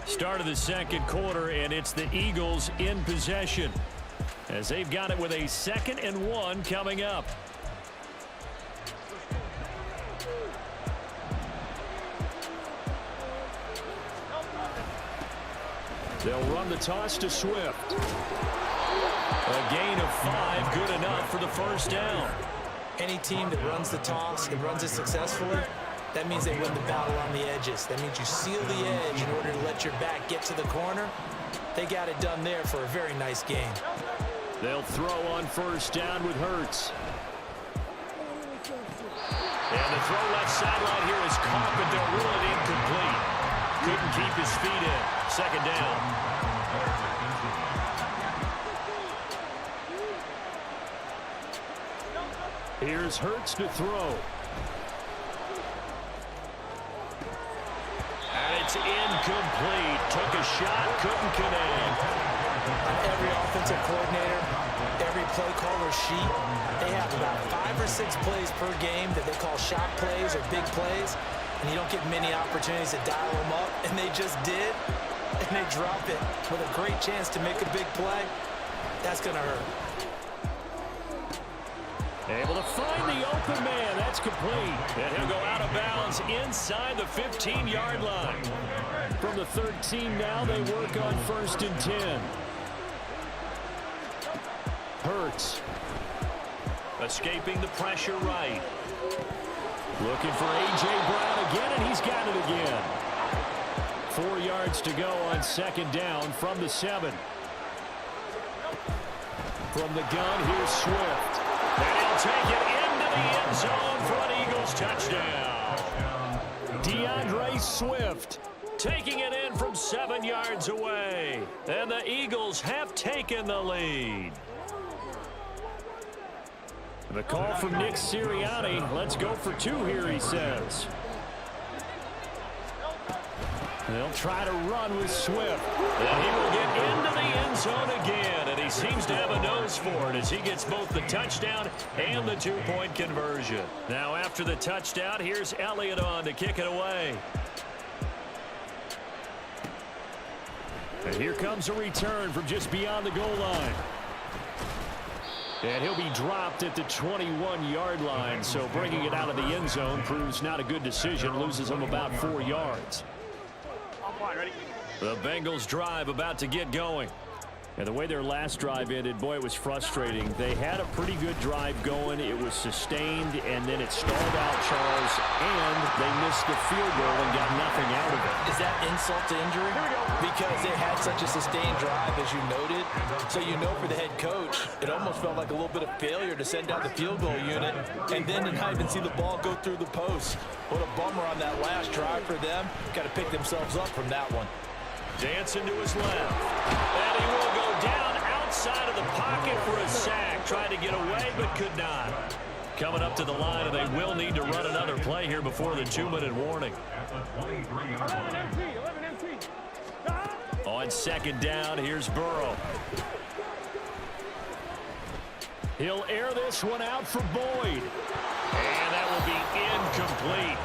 Start of the second quarter, and it's the Eagles in possession, as they've got it with a 2nd and 1 coming up. They'll run the toss to Swift. A gain of 5, good enough for the first down. Any team that runs the toss and runs it successfully, that means they win the battle on the edges. That means you seal the edge in order to let your back get to the corner. They got it done there for a very nice gain. They'll throw on first down with Hurts. And the throw left sideline here is caught, but they'll rule it incomplete. Couldn't keep his feet in. Second down. Here's Hurts to throw. And it's incomplete. Took a shot, couldn't connect. Every offensive coordinator, every play caller sheet, they have about 5 or 6 plays per game that they call shot plays or big plays, and you don't get many opportunities to dial them up, and they just did, and they drop it with a great chance to make a big play. That's going to hurt. Able to find the open man. That's complete. And he'll go out of bounds inside the 15-yard line. From the 13 now, they work on 1st and 10. Hurts. Escaping the pressure right. Looking for A.J. Browne again, and he's got it again. 4 yards to go on 2nd down from the 7. From the gun, here's Swift. And he'll take it into the end zone for an Eagles touchdown. DeAndre Swift taking it in from 7 yards away. And the Eagles have taken the lead. The call from Nick Sirianni. Let's go for 2 here, he says. They'll try to run with Swift. And he will get into the end zone again. And he seems to have a nose for it as he gets both the touchdown and the 2-point conversion. Now after the touchdown, here's Elliott on to kick it away. And here comes a return from just beyond the goal line. And he'll be dropped at the 21-yard line. So bringing it out of the end zone proves not a good decision. Loses him about 4 yards. The Bengals drive about to get going. And the way their last drive ended, boy, it was frustrating. They had a pretty good drive going. It was sustained, and then it stalled out, Charles, and they missed the field goal and got nothing out of it. Is that insult to injury? Because they had such a sustained drive, as you noted. So you know for the head coach, it almost felt like a little bit of failure to send out the field goal unit and then to not even see the ball go through the post. What a bummer on that last drive for them. Got to pick themselves up from that one. Dancing to his left. And he will go down outside of the pocket for a sack. Tried to get away, but could not. Coming up to the line, and they will need to run another play here before the 2-minute warning. On 2nd down, here's Burrow. He'll air this one out for Boyd. And that will be incomplete.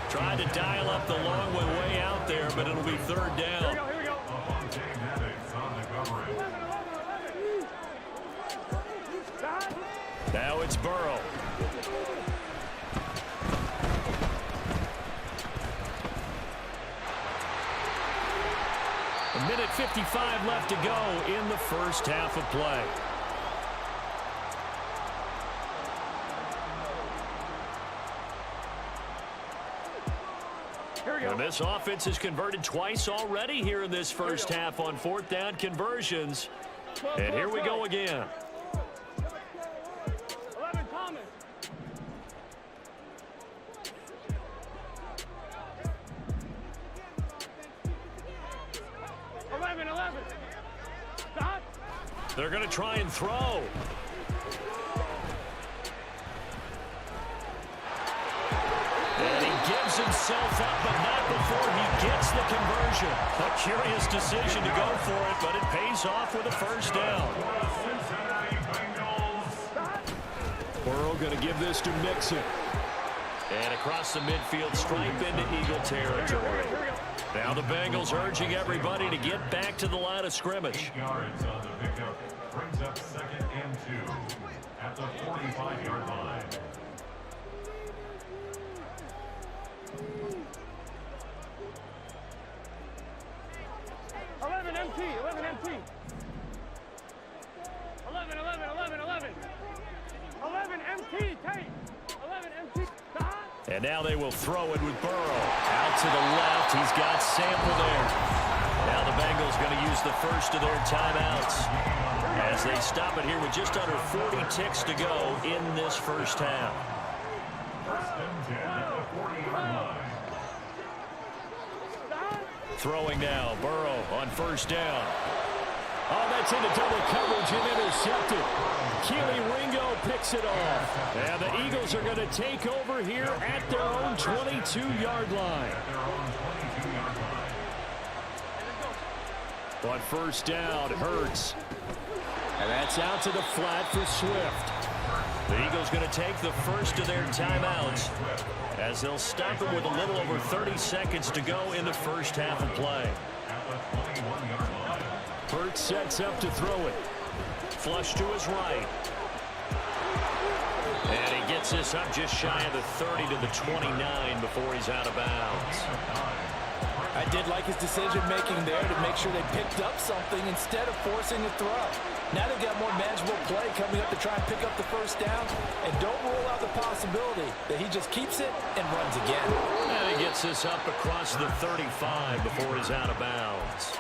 Tried to dial up the long one way out there, but it'll be 3rd down. Here we go. Now it's Burrow. A minute 55 left to go in the first half of play. And this offense has converted twice already here in this first half on 4th down conversions. And here we go again. 11, Thomas. 11. Stop. They're going to try and throw. And he gives himself up, but not before he gets the conversion. A curious decision to go for it, but it pays off with a first down. Burrow going to give this to Mixon. And across the midfield stripe into Eagle territory. Now the Bengals urging everybody to get back to the line of scrimmage. 8 yards on the pickup. Brings up 2nd and 2 at the 45-yard line. 11 MT. 11 MT. And now they will throw it with Burrow. Out to the left. He's got Sample there. Now the Bengals going to use the first of their timeouts as they stop it here with just under 40 ticks to go in this first half. Throwing now. Burrow on first down. Oh, that's into double coverage and intercepted. Keely Ringo picks it off. And the Eagles are going to take over here at their own 22-yard line. On first down, Hurts. And that's out to the flat for Swift. The Eagles going to take the first of their timeouts as they'll stop it with a little over 30 seconds to go in the first half of play. Hurts sets up to throw it. Flush to his right. And he gets this up just shy of the 30 to the 29 before he's out of bounds. I did like his decision-making there to make sure they picked up something instead of forcing a throw. Now they've got more manageable play coming up to try and pick up the first down, and don't rule out the possibility that he just keeps it and runs again. And he gets this up across the 35 before he's out of bounds.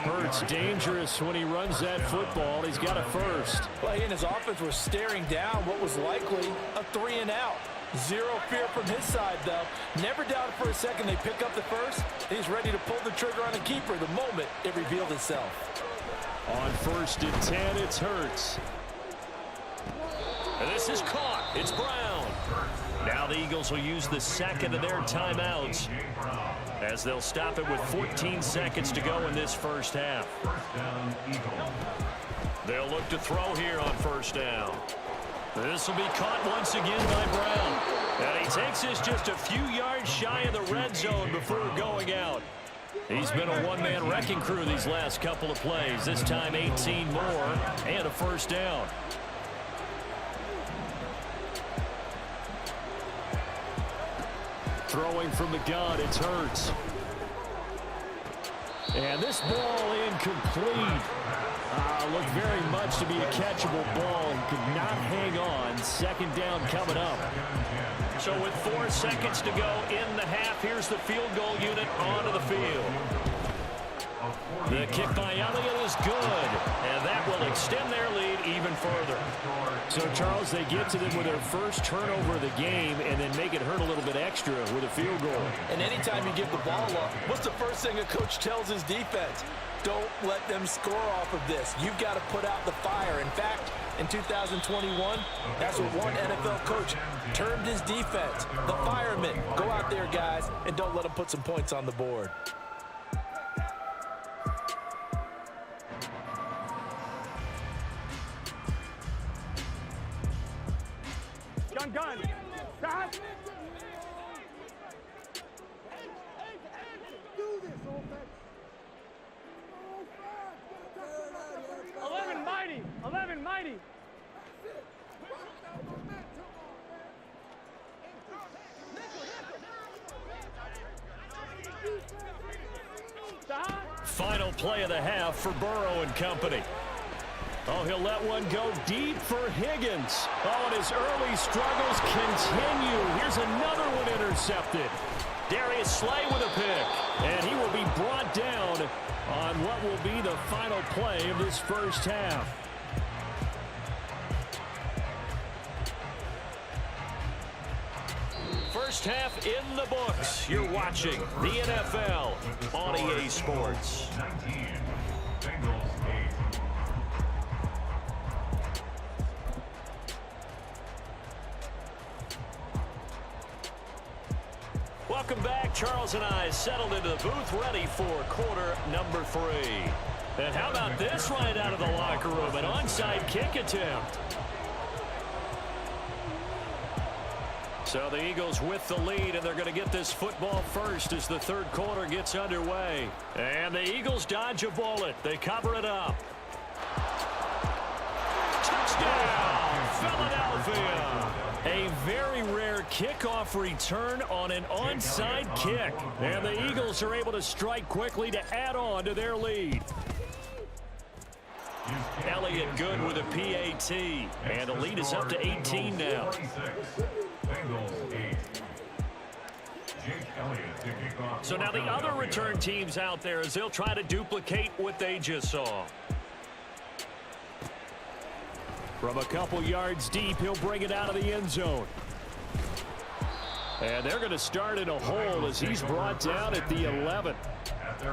Hurts dangerous when he runs that football. He's got a first. Well, he and his offense were staring down what was likely a 3-and-out. Zero fear from his side, though. Never doubted for a second they pick up the first. He's ready to pull the trigger on a keeper the moment it revealed itself. On first and 10, it's Hurts. And this is caught. It's Browne. Now the Eagles will use the second of their timeouts as they'll stop it with 14 seconds to go in this first half. They'll look to throw here on first down. This will be caught once again by Browne. And he takes this just a few yards shy of the red zone before going out. He's been a one-man wrecking crew these last couple of plays. This time 18 more and a first down. Throwing from the gun, it's Hurts. And this ball incomplete. Looked very much to be a catchable ball. Could not hang on. Second down coming up. So with 4 seconds to go in the half, here's the field goal unit onto the field. The kick by Elliott is good, and that will extend their lead even further. So, Charles, they get to them with their first turnover of the game and then make it hurt a little bit extra with a field goal. And anytime you give the ball up, what's the first thing a coach tells his defense? Don't let them score off of this. You've got to put out the fire. In fact, in 2021, that's what one NFL coach termed his defense. The firemen. Go out there, guys, and don't let them put some points on the board. Gun. Stop. Eleven mighty. Stop. Final play of the half for Burrow and company. Oh, he'll let one go deep for Higgins. Oh, and his early struggles continue. Here's another one intercepted. Darius Slay with a pick. And he will be brought down on what will be the final play of this first half. First half in the books. You're watching the NFL on EA Sports. 19. Bengals 8. Welcome back. Charles and I settled into the booth ready for quarter number 3. And how about this right out of the locker room? An onside kick attempt. So the Eagles with the lead, and they're going to get this football first as the third quarter gets underway. And the Eagles dodge a bullet. They cover it up. Touchdown, Philadelphia. A very rare kickoff return on an onside kick. And the Eagles are able to strike quickly to add on to their lead. Elliott good with a PAT. And the lead is up to 18 now. Bengals 8. So now the other return teams out there as they'll try to duplicate what they just saw. From a couple yards deep, he'll bring it out of the end zone. And they're going to start in a hole as he's brought down at the 11.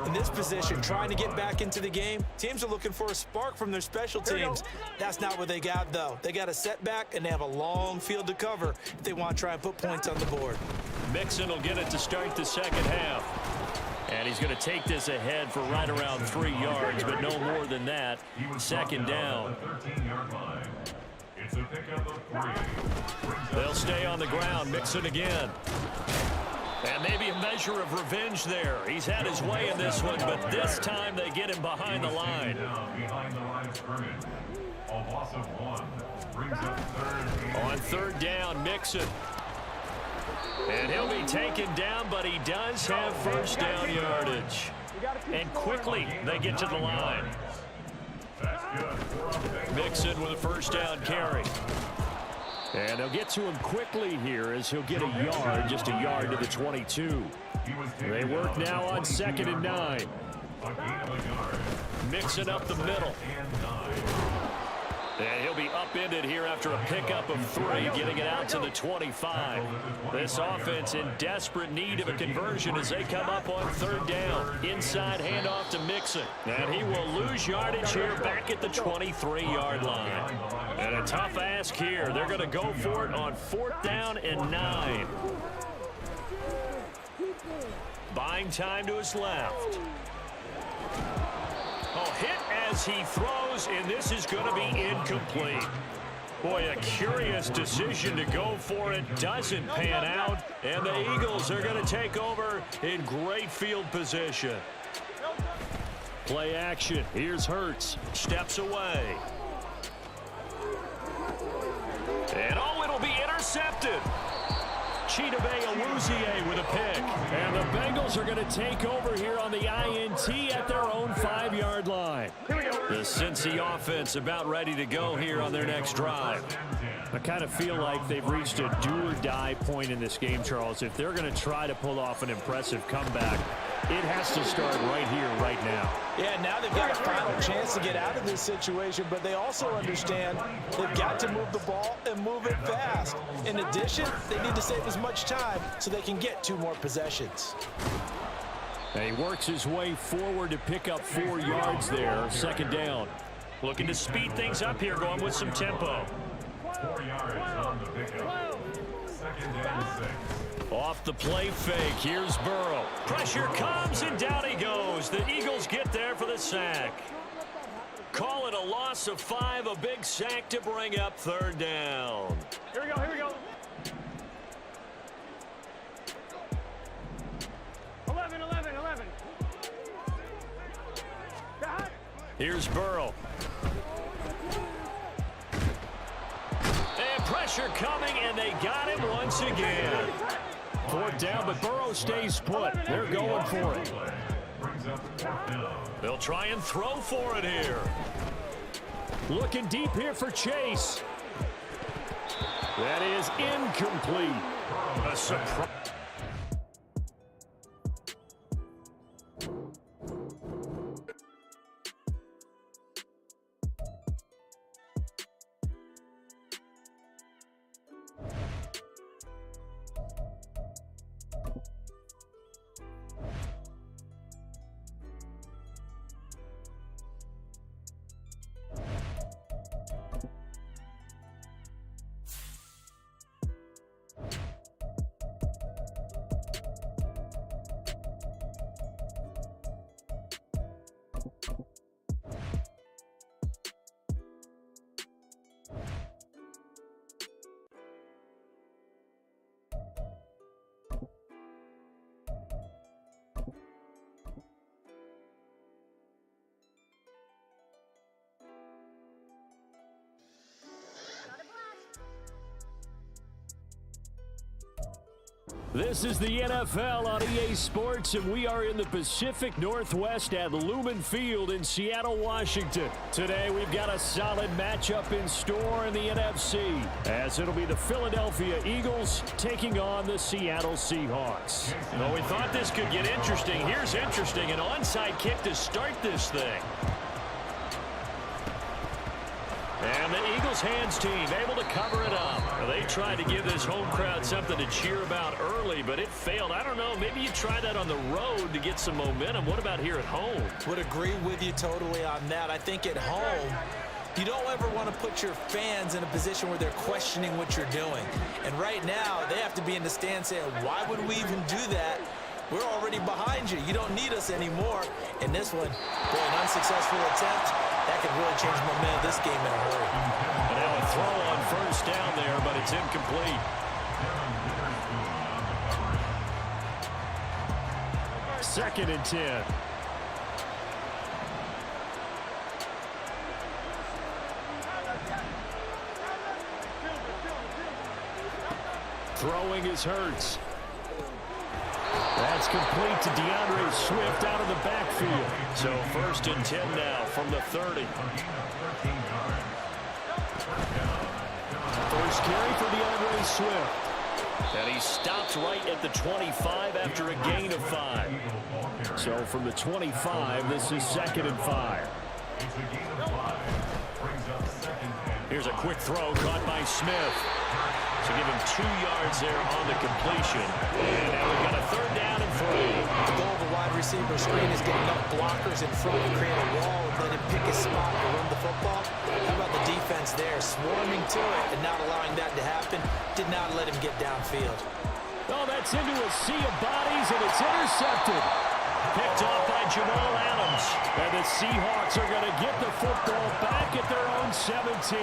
In this position, trying to get back into the game, teams are looking for a spark from their special teams. That's not what they got, though. They got a setback, and they have a long field to cover if they want to try and put points on the board. Mixon will get it to start the second half. And he's going to take this ahead for right around 3 yards, but no more than that. Second down. They'll stay on the ground. Mixon again. And maybe a measure of revenge there. He's had his way in this one, but this time they get him behind the line. On third down, Mixon. And he'll be taken down, but he does have first down yardage. And quickly they get to the line. Mixon with a first down carry. And they'll get to him quickly here as he'll get a yard, just a yard to the 22. They work now on 2nd and 9. Mixing up the middle. And he'll be upended here after a pickup of 3, getting it out to the 25. This offense in desperate need of a conversion as they come up on 3rd down. Inside handoff to Mixon. And he will lose yardage here back at the 23-yard line. And a tough ask here. They're going to go for it on 4th down and 9. Buying time to his left. Oh, hit as he throws, and this is going to be incomplete. Boy, a curious decision to go for it. Doesn't pan out, and the Eagles are going to take over in great field position. Play action. Here's Hurts. Steps away. And oh, it'll be intercepted. Chidobe Awuzie with a pick. And the Bengals are going to take over here on the INT at their own 5-yard line. The Cincy offense about ready to go here on their next drive. I kind of feel like they've reached a do-or-die point in this game, Charles. If they're going to try to pull off an impressive comeback, it has to start right here, right now. Yeah, now they've got a final chance to get out of this situation, but they also understand they've got to move the ball and move it fast. In addition, they need to save as much time so they can get 2 more possessions. And he works his way forward to pick up 4 yards there. 2nd down. Looking to speed things up here, going with some tempo. 4 yards on the pickup. 2nd and 6. Off the play fake, here's Burrow. Pressure comes, and down he goes. The Eagles get there for the sack. Call it a loss of 5, a big sack to bring up 3rd down. Here we go, here we go. 11. Here's Burrow. And pressure coming, and they got him once again. 4th down, but Burrow stays put. They're going for it. They'll try and throw for it here. Looking deep here for Chase. That is incomplete. A surprise. This is the NFL on EA Sports, and we are in the Pacific Northwest at Lumen Field in Seattle, Washington. Today, we've got a solid matchup in store in the NFC, as it'll be the Philadelphia Eagles taking on the Seattle Seahawks. Well, we thought this could get interesting. Here's interesting, an onside kick to start this thing. And the Eagles hands team able to cover it up. Well, they tried to give this home crowd something to cheer about early, but it failed. I don't know, maybe you try that on the road to get some momentum. What about here at home? Would agree with you totally on that. I think at home, you don't ever want to put your fans in a position where they're questioning what you're doing. And right now, they have to be in the stand saying, why would we even do that? We're already behind you. You don't need us anymore. In this one, boy, an unsuccessful attempt. That could really change the momentum of this game in a hurry. And now a throw on first down there, but it's incomplete. Second and 10. Throwing is Hurts. That's complete to DeAndre Swift out of the backfield. So first and 10 now from the 30. First carry for DeAndre Swift. And he stops right at the 25 after a gain of 5. So from the 25, this is second and 5. Here's a quick throw caught by Smith. So give him 2 yards there on the completion. And now we've got a third down and 3. The goal of the wide receiver screen is getting enough blockers in front and create a wall and let him pick his spot to run the football. How about the defense there, swarming to it and not allowing that to happen? Did not let him get downfield. Oh, that's into a sea of bodies, and it's intercepted. Picked off by Jamal Adams. And the Seahawks are going to get the football back at their own 17.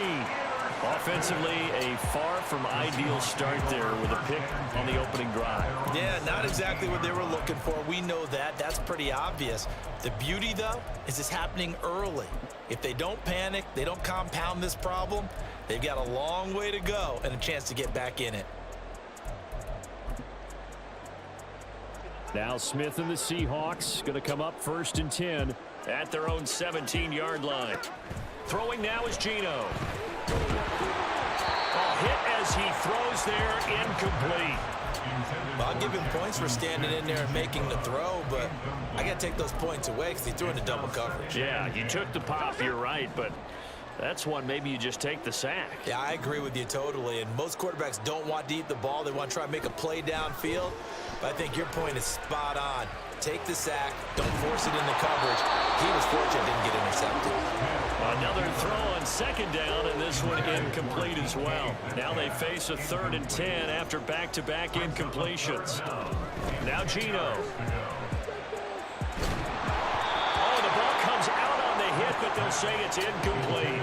Offensively, a far from ideal start there with a pick on the opening drive. Yeah, not exactly what they were looking for. We know that. That's pretty obvious. The beauty, though, is it's happening early. If they don't panic, they don't compound this problem, they've got a long way to go and a chance to get back in it. Now Smith and the Seahawks going to come up first and 10 at their own 17-yard line. Throwing now is Geno. Hit as he throws there, incomplete. Well, I'll give him points for standing in there and making the throw, but I got to take those points away because he threw into double coverage. Yeah, you took the pop, you're right, but that's one maybe you just take the sack. Yeah, I agree with you totally, and most quarterbacks don't want to eat the ball. They want to try and make a play downfield, but I think your point is spot on. Take the sack, don't force it into coverage. He was fortunate didn't get intercepted. Another throw on second down, and this one incomplete as well. Now they face a third and 10 after back-to-back incompletions. Now Geno. Oh, the ball comes out on the hit, but they'll say it's incomplete.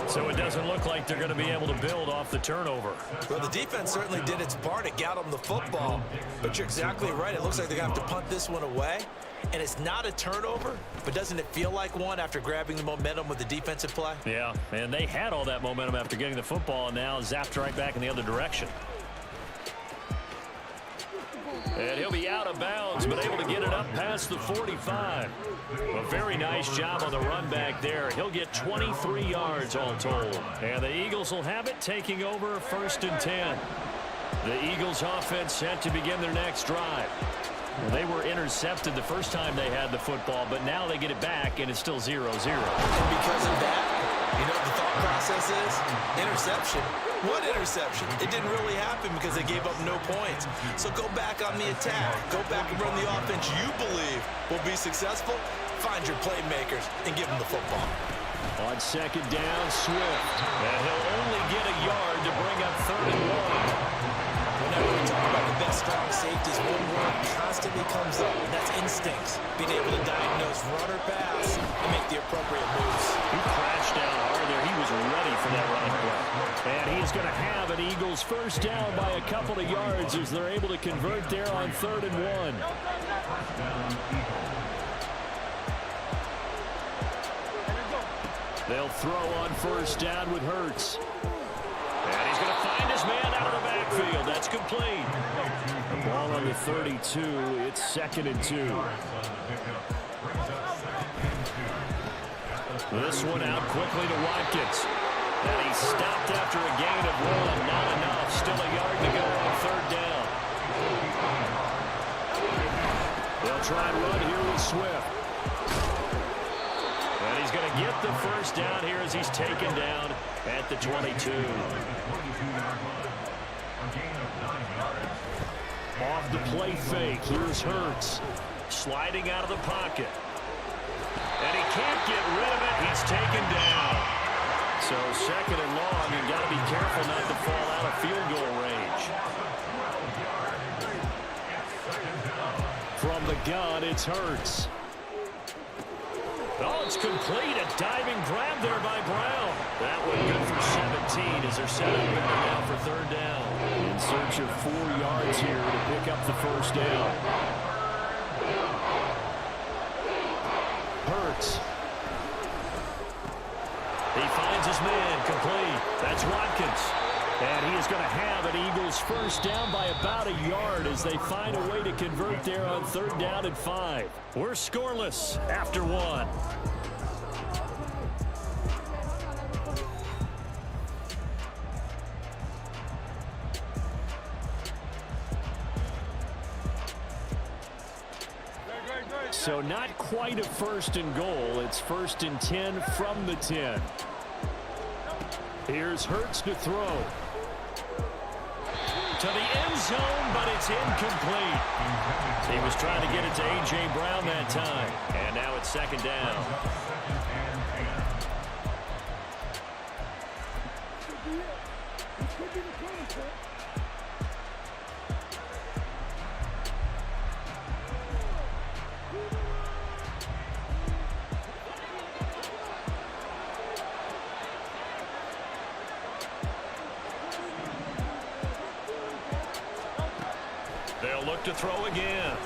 So it doesn't look like they're going to be able to build off the turnover. Well, the defense certainly did its part. It got them the football. But you're exactly right. It looks like they're going to have to punt this one away. And it's not a turnover, but doesn't it feel like one after grabbing the momentum with the defensive play? Yeah, and they had all that momentum after getting the football, and now zapped right back in the other direction. And he'll be out of bounds, but able to get it up past the 45. A very nice job on the run back there. He'll get 23 yards all told. And the Eagles will have it, taking over first and 10. The Eagles offense set to begin their next drive. Well, they were intercepted the first time they had the football, but now they get it back, and it's still 0-0. And because of that, you know what the thought process is? Interception. What interception? It didn't really happen because they gave up no points. So go back on the attack. Go back and run the offense you believe will be successful. Find your playmakers and give them the football. On second down, Swift. And he'll only get a yard to bring up third and 1. Whenever we talk about the best strong safeties, one word constantly comes up, and that's instincts. Being able to diagnose run or pass and make the appropriate moves. He crashed down hard there. He was ready for that running play. And he's going to have an Eagles first down by a couple of yards as they're able to convert there on third and 1. They'll throw on first down with Hurts. And he's going to find his man out of the backfield. backfield. That's complete. The ball on the 32. It's 2nd and 2. This one out quickly to Watkins. And he's stopped after a gain of 1. Not enough. Still a yard to go on 3rd down. They'll try and run here with Swift. And he's going to get the 1st down here as he's taken down at the 22. Off the play fake. Here's Hurts. Sliding out of the pocket. And he can't get rid of it. He's taken down. So 2nd and long. You've got to be careful not to fall out of field goal range. From the gun, it's Hurts. Oh, it's complete. A diving grab there by Brown. That one good for 17 as they're set up better now for 3rd down. In search of 4 yards here to pick up the 1st down. Hurts. He finds his man, complete. That's Watkins. And he is going to have an Eagles 1st down by about a yard as they find a way to convert there on 3rd down and 5. We're scoreless after 1. So not quite a 1st and goal. It's 1st and 10 from the 10. Here's Hurts to throw. To the end zone, but it's incomplete. He was trying to get it to A.J. Brown that time. And now it's 2nd down. They'll look to throw again.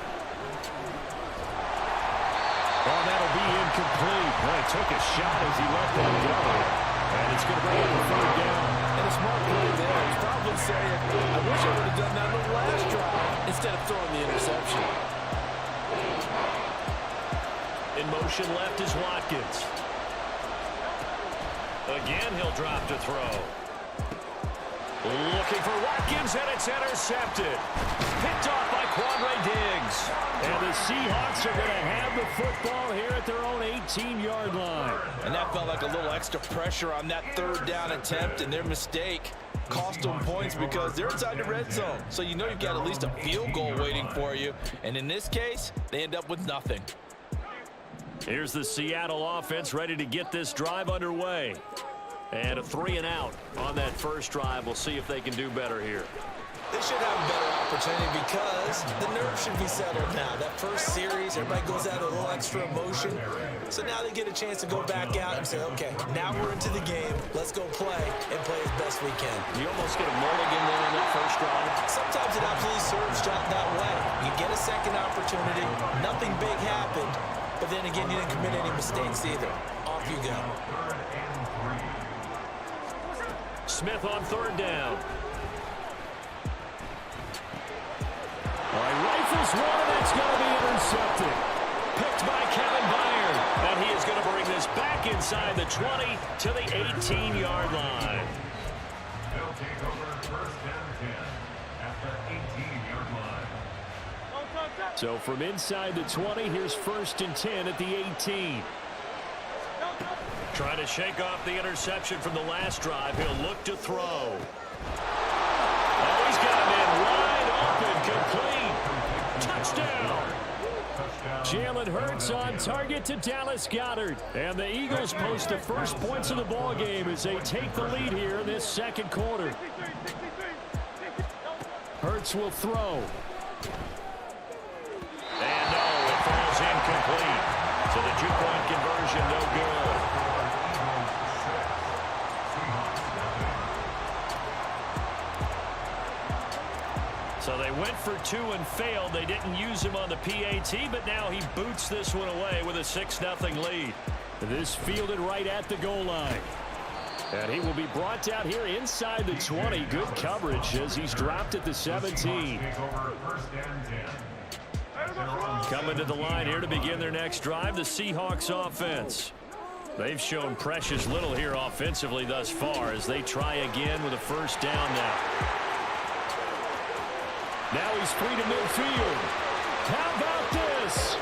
Oh, that'll be incomplete. Well, he took a shot as he let that go. And it's going to bring up a 3rd down. And a smart play there. He's probably saying, I wish I would have done that on the last drive instead of throwing the interception. In motion left is Watkins. Again, he'll drop to throw. Looking for Watkins, and it's intercepted. Picked off by Quandre Diggs. And the Seahawks are going to have the football here at their own 18-yard line. And that felt like a little extra pressure on that 3rd down attempt, and their mistake cost them points because they're inside the red zone. So you know you've got at least a field goal waiting for you. And in this case, they end up with nothing. Here's the Seattle offense ready to get this drive underway. And a 3 and out on that 1st drive. We'll see if they can do better here. They should have a better opportunity because the nerves should be settled now. That first series, everybody goes out a little extra emotion. So now they get a chance to go back out and say, okay, now we're into the game. Let's go play and play as best we can. You almost get a mulligan there on that 1st drive. Sometimes it absolutely serves that way. You get a second opportunity. Nothing big happened. But then again, you didn't commit any mistakes either. Off you go. Smith on 3rd down. All right, rifles one, and that's going to be intercepted. Picked by Kevin Byard. And he is going to bring this back inside the 20 to the 18-yard line. They'll take over 1st and 10 at the 18-yard line. So from inside the 20, here's 1st and 10 at the 18. Trying to shake off the interception from the last drive. He'll look to throw. Oh, he's got him in wide open. Complete. Touchdown. Jalen Hurts on target to Dallas Goedert. And the Eagles post the first points of the ball game as they take the lead here in this 2nd quarter. Hurts will throw. And no, it falls incomplete. So the 2-point conversion, no good. So they went for 2 and failed. They didn't use him on the PAT, but now he boots this one away with a 6-0 lead. This fielded right at the goal line. And he will be brought down here inside the 20. Good coverage as he's dropped at the 17. Coming to the line here to begin their next drive, the Seahawks offense. They've shown precious little here offensively thus far as they try again with a first down now. Now he's free to midfield. How about this?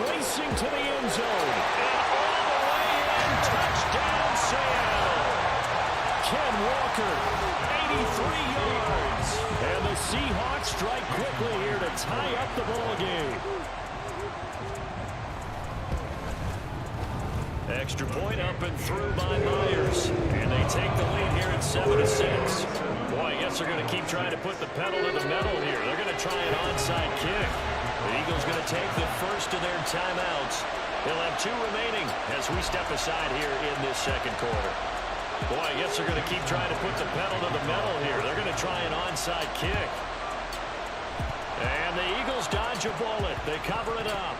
Racing to the end zone. And all the way in. Touchdown, Seattle. Ken Walker, 83 yards. And the Seahawks strike quickly here to tie up the ball game. Extra point up and through by Myers. And they take the lead here at 7-6. Boy, I guess they're going to keep trying to put the pedal to the metal here. They're going to try an onside kick. The Eagles going to take the first of their timeouts. They'll have 2 remaining as we step aside here in this second quarter. Boy, I guess they're going to keep trying to put the pedal to the metal here. They're going to try an onside kick. And the Eagles dodge a bullet. They cover it up.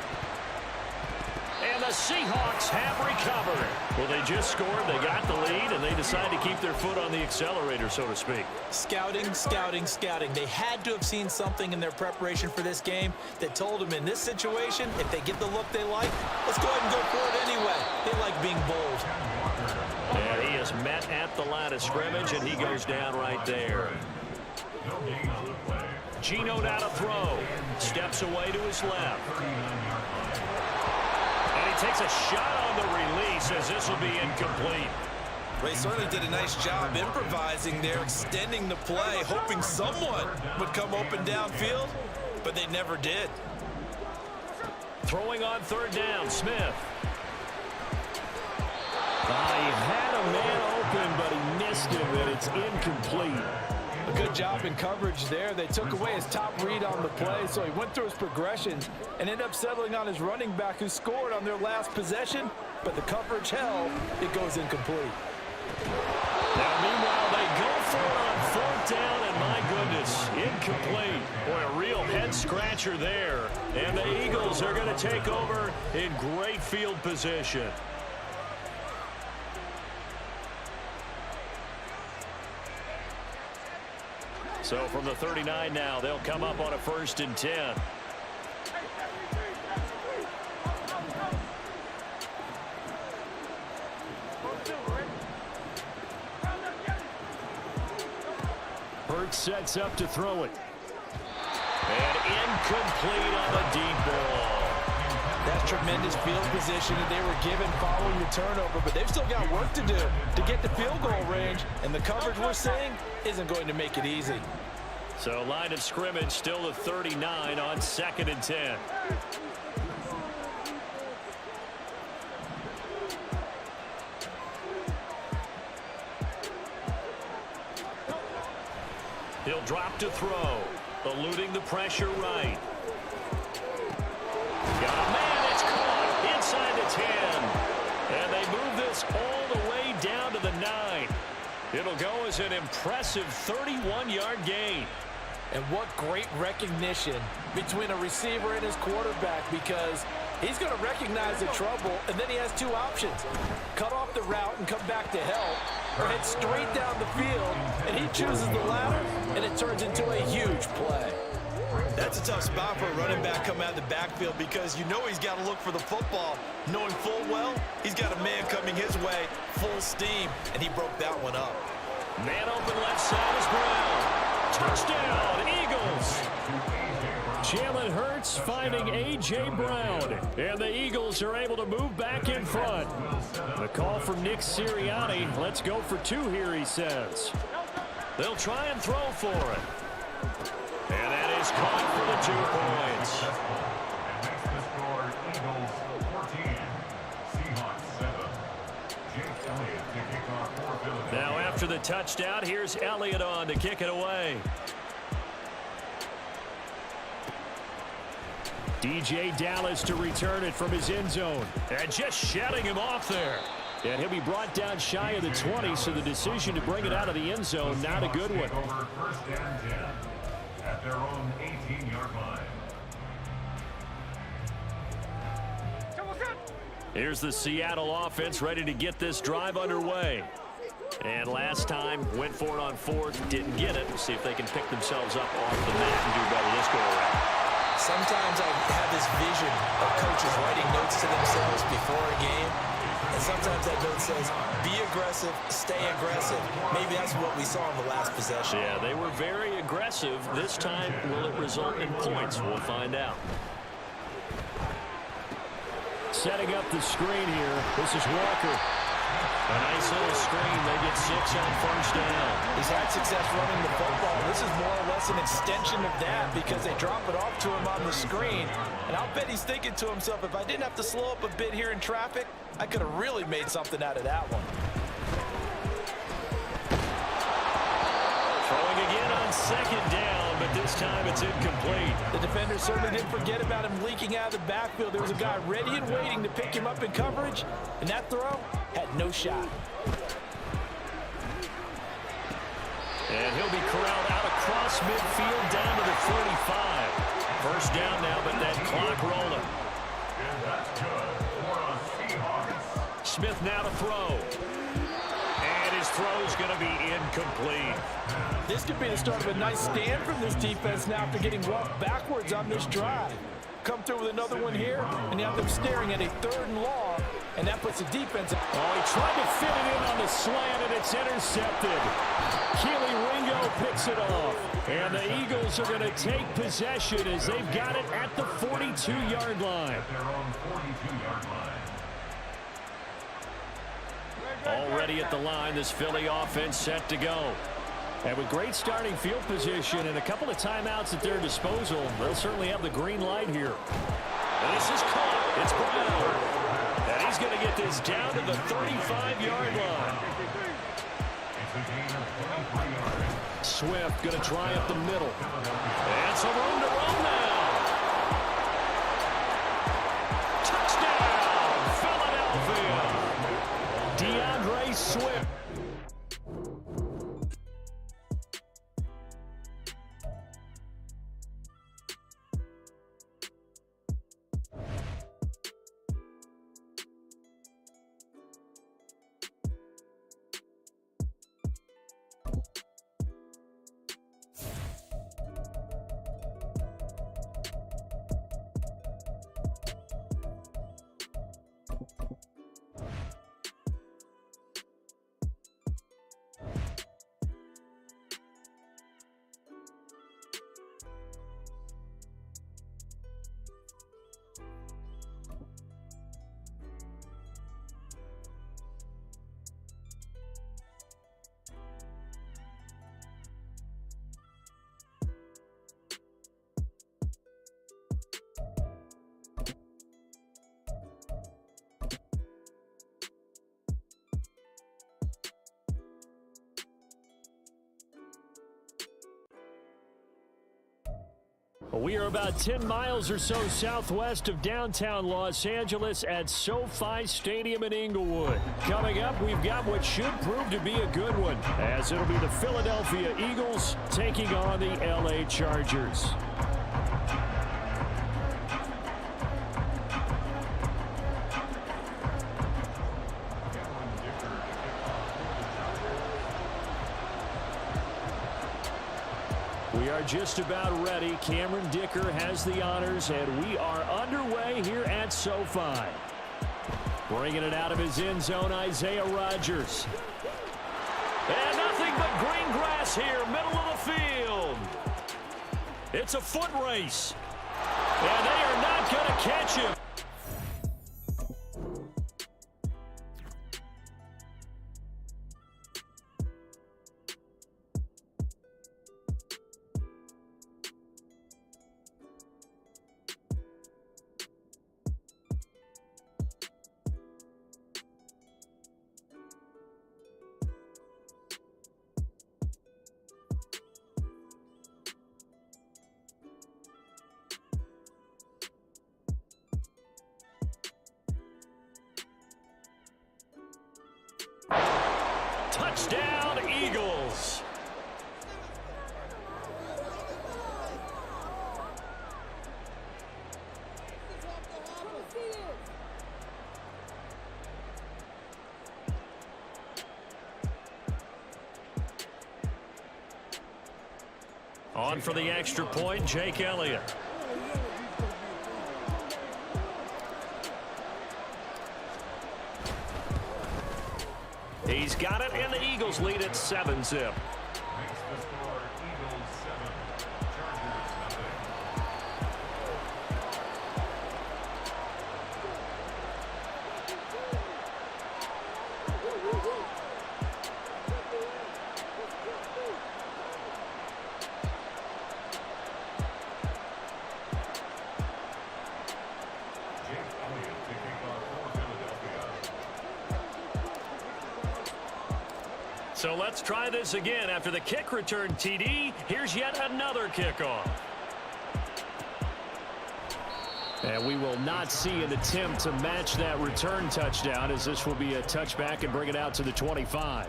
And the Seahawks have recovered. Well, they just scored, they got the lead, and they decide to keep their foot on the accelerator, so to speak. Scouting, scouting, scouting. They had to have seen something in their preparation for this game that told them in this situation, if they get the look they like, let's go ahead and go for it anyway. They like being bold. And he is met at the line of scrimmage, and he goes down right there. Geno now to throw. Steps away to his left. Takes a shot on the release as this will be incomplete. They certainly did a nice job improvising there, extending the play, hoping someone would come open downfield, but they never did. Throwing on third down, Smith. He had a man open, but he missed him, and it's incomplete. A good job in coverage there. They took away his top read on the play, so he went through his progressions and ended up settling on his running back who scored on their last possession, but the coverage held. It goes incomplete. Now, meanwhile, they go for it on fourth down, and my goodness, incomplete. Boy, a real head-scratcher there. And the Eagles are going to take over in great field position. So from the 39 now, they'll come up on a 1st and 10. Hurts sets up to throw it. And incomplete on the deep ball. That's tremendous field position that they were given following the turnover, but they've still got work to do to get the field goal range, and the coverage we're seeing isn't going to make it easy. So line of scrimmage still the 39 on 2nd and 10. He'll drop to throw, eluding the pressure right. Got a man, it's caught inside the 10. And they move this all the way down to the 9. It'll go as an impressive 31-yard gain. And what great recognition between a receiver and his quarterback, because he's going to recognize the trouble, and then he has 2 options. Cut off the route and come back to help, or head straight down the field, and he chooses the latter, and it turns into a huge play. That's a tough spot for a running back coming out of the backfield, because you know he's got to look for the football, knowing full well he's got a man coming his way full steam, and he broke that one up. Man open left side is Brown. Touchdown, Eagles. Jalen Hurts finding A.J. Brown. And the Eagles are able to move back in front. The call from Nick Sirianni. Let's go for 2 here, he says. They'll try and throw for it. And that is caught for the 2 points. And makes the score Eagles 14, Seahawks 7. Jake Elliott to kick off for Philadelphia. Now after the touchdown, here's Elliott on to kick it away. DJ Dallas to return it from his end zone. And just shutting him off there. And he'll be brought down shy of the 20, so the decision to bring it out of the end zone, not a good one. Over 1st and 10 at their own 18-yard line. Here's the Seattle offense ready to get this drive underway. And last time, went for it on fourth, didn't get it. We'll see if they can pick themselves up off the mat and do better this go-around. Sometimes I have this vision of coaches writing notes to themselves before a game. And sometimes that note says, be aggressive, stay aggressive. Maybe that's what we saw in the last possession. Yeah, they were very aggressive. This time, will it result in points? We'll find out. Setting up the screen here. This is Walker. A nice little screen. They get 6 on first down. He's had success running the football. This is more or less an extension of that because they drop it off to him on the screen. And I'll bet he's thinking to himself, if I didn't have to slow up a bit here in traffic, I could have really made something out of that one. Throwing again on second down, but this time it's incomplete. The defender certainly didn't forget about him leaking out of the backfield. There was a guy ready and waiting to pick him up in coverage, and that throw had no shot. And he'll be corralled out across midfield down to the 45. First down now, but that clock rolling. And that's good for a Seahawks. Smith now to throw. And his throw's going to be incomplete. This could be the start of a nice stand from this defense now after getting walked backwards on this drive. Come through with another one here, and you have them staring at a 3rd and long, and that puts the defense. Oh, he tried to fit it in on the slant, and it's intercepted. Keely Ringo picks it off. And the Eagles are going to take possession as they've got it at the 42-yard line. At their own 42-yard line. Already at the line, this Philly offense set to go. And with great starting field position and a couple of timeouts at their disposal, they'll certainly have the green light here. And this is caught. It's Browne. And he's going to get this down to the 35-yard line. It's a gain of 23 yards. Swift going to try up the middle. And some room to run now. Touchdown, Philadelphia. DeAndre Swift. We are about 10 miles or so southwest of downtown Los Angeles at SoFi Stadium in Inglewood. Coming up, we've got what should prove to be a good one, as it'll be the Philadelphia Eagles taking on the LA Chargers. We are just about ready. Cameron Dicker has the honors, and we are underway here at SoFi. Bringing it out of his end zone, Isaiah Rodgers. And nothing but green grass here, middle of the field. It's a foot race. And they are not going to catch him. Touchdown, Eagles. On for the extra point, Jake Elliott. He's got it, and the Eagles lead at 7-zip. So let's try this again. After the kick return TD, here's yet another kickoff. And we will not see an attempt to match that return touchdown, as this will be a touchback and bring it out to the 25.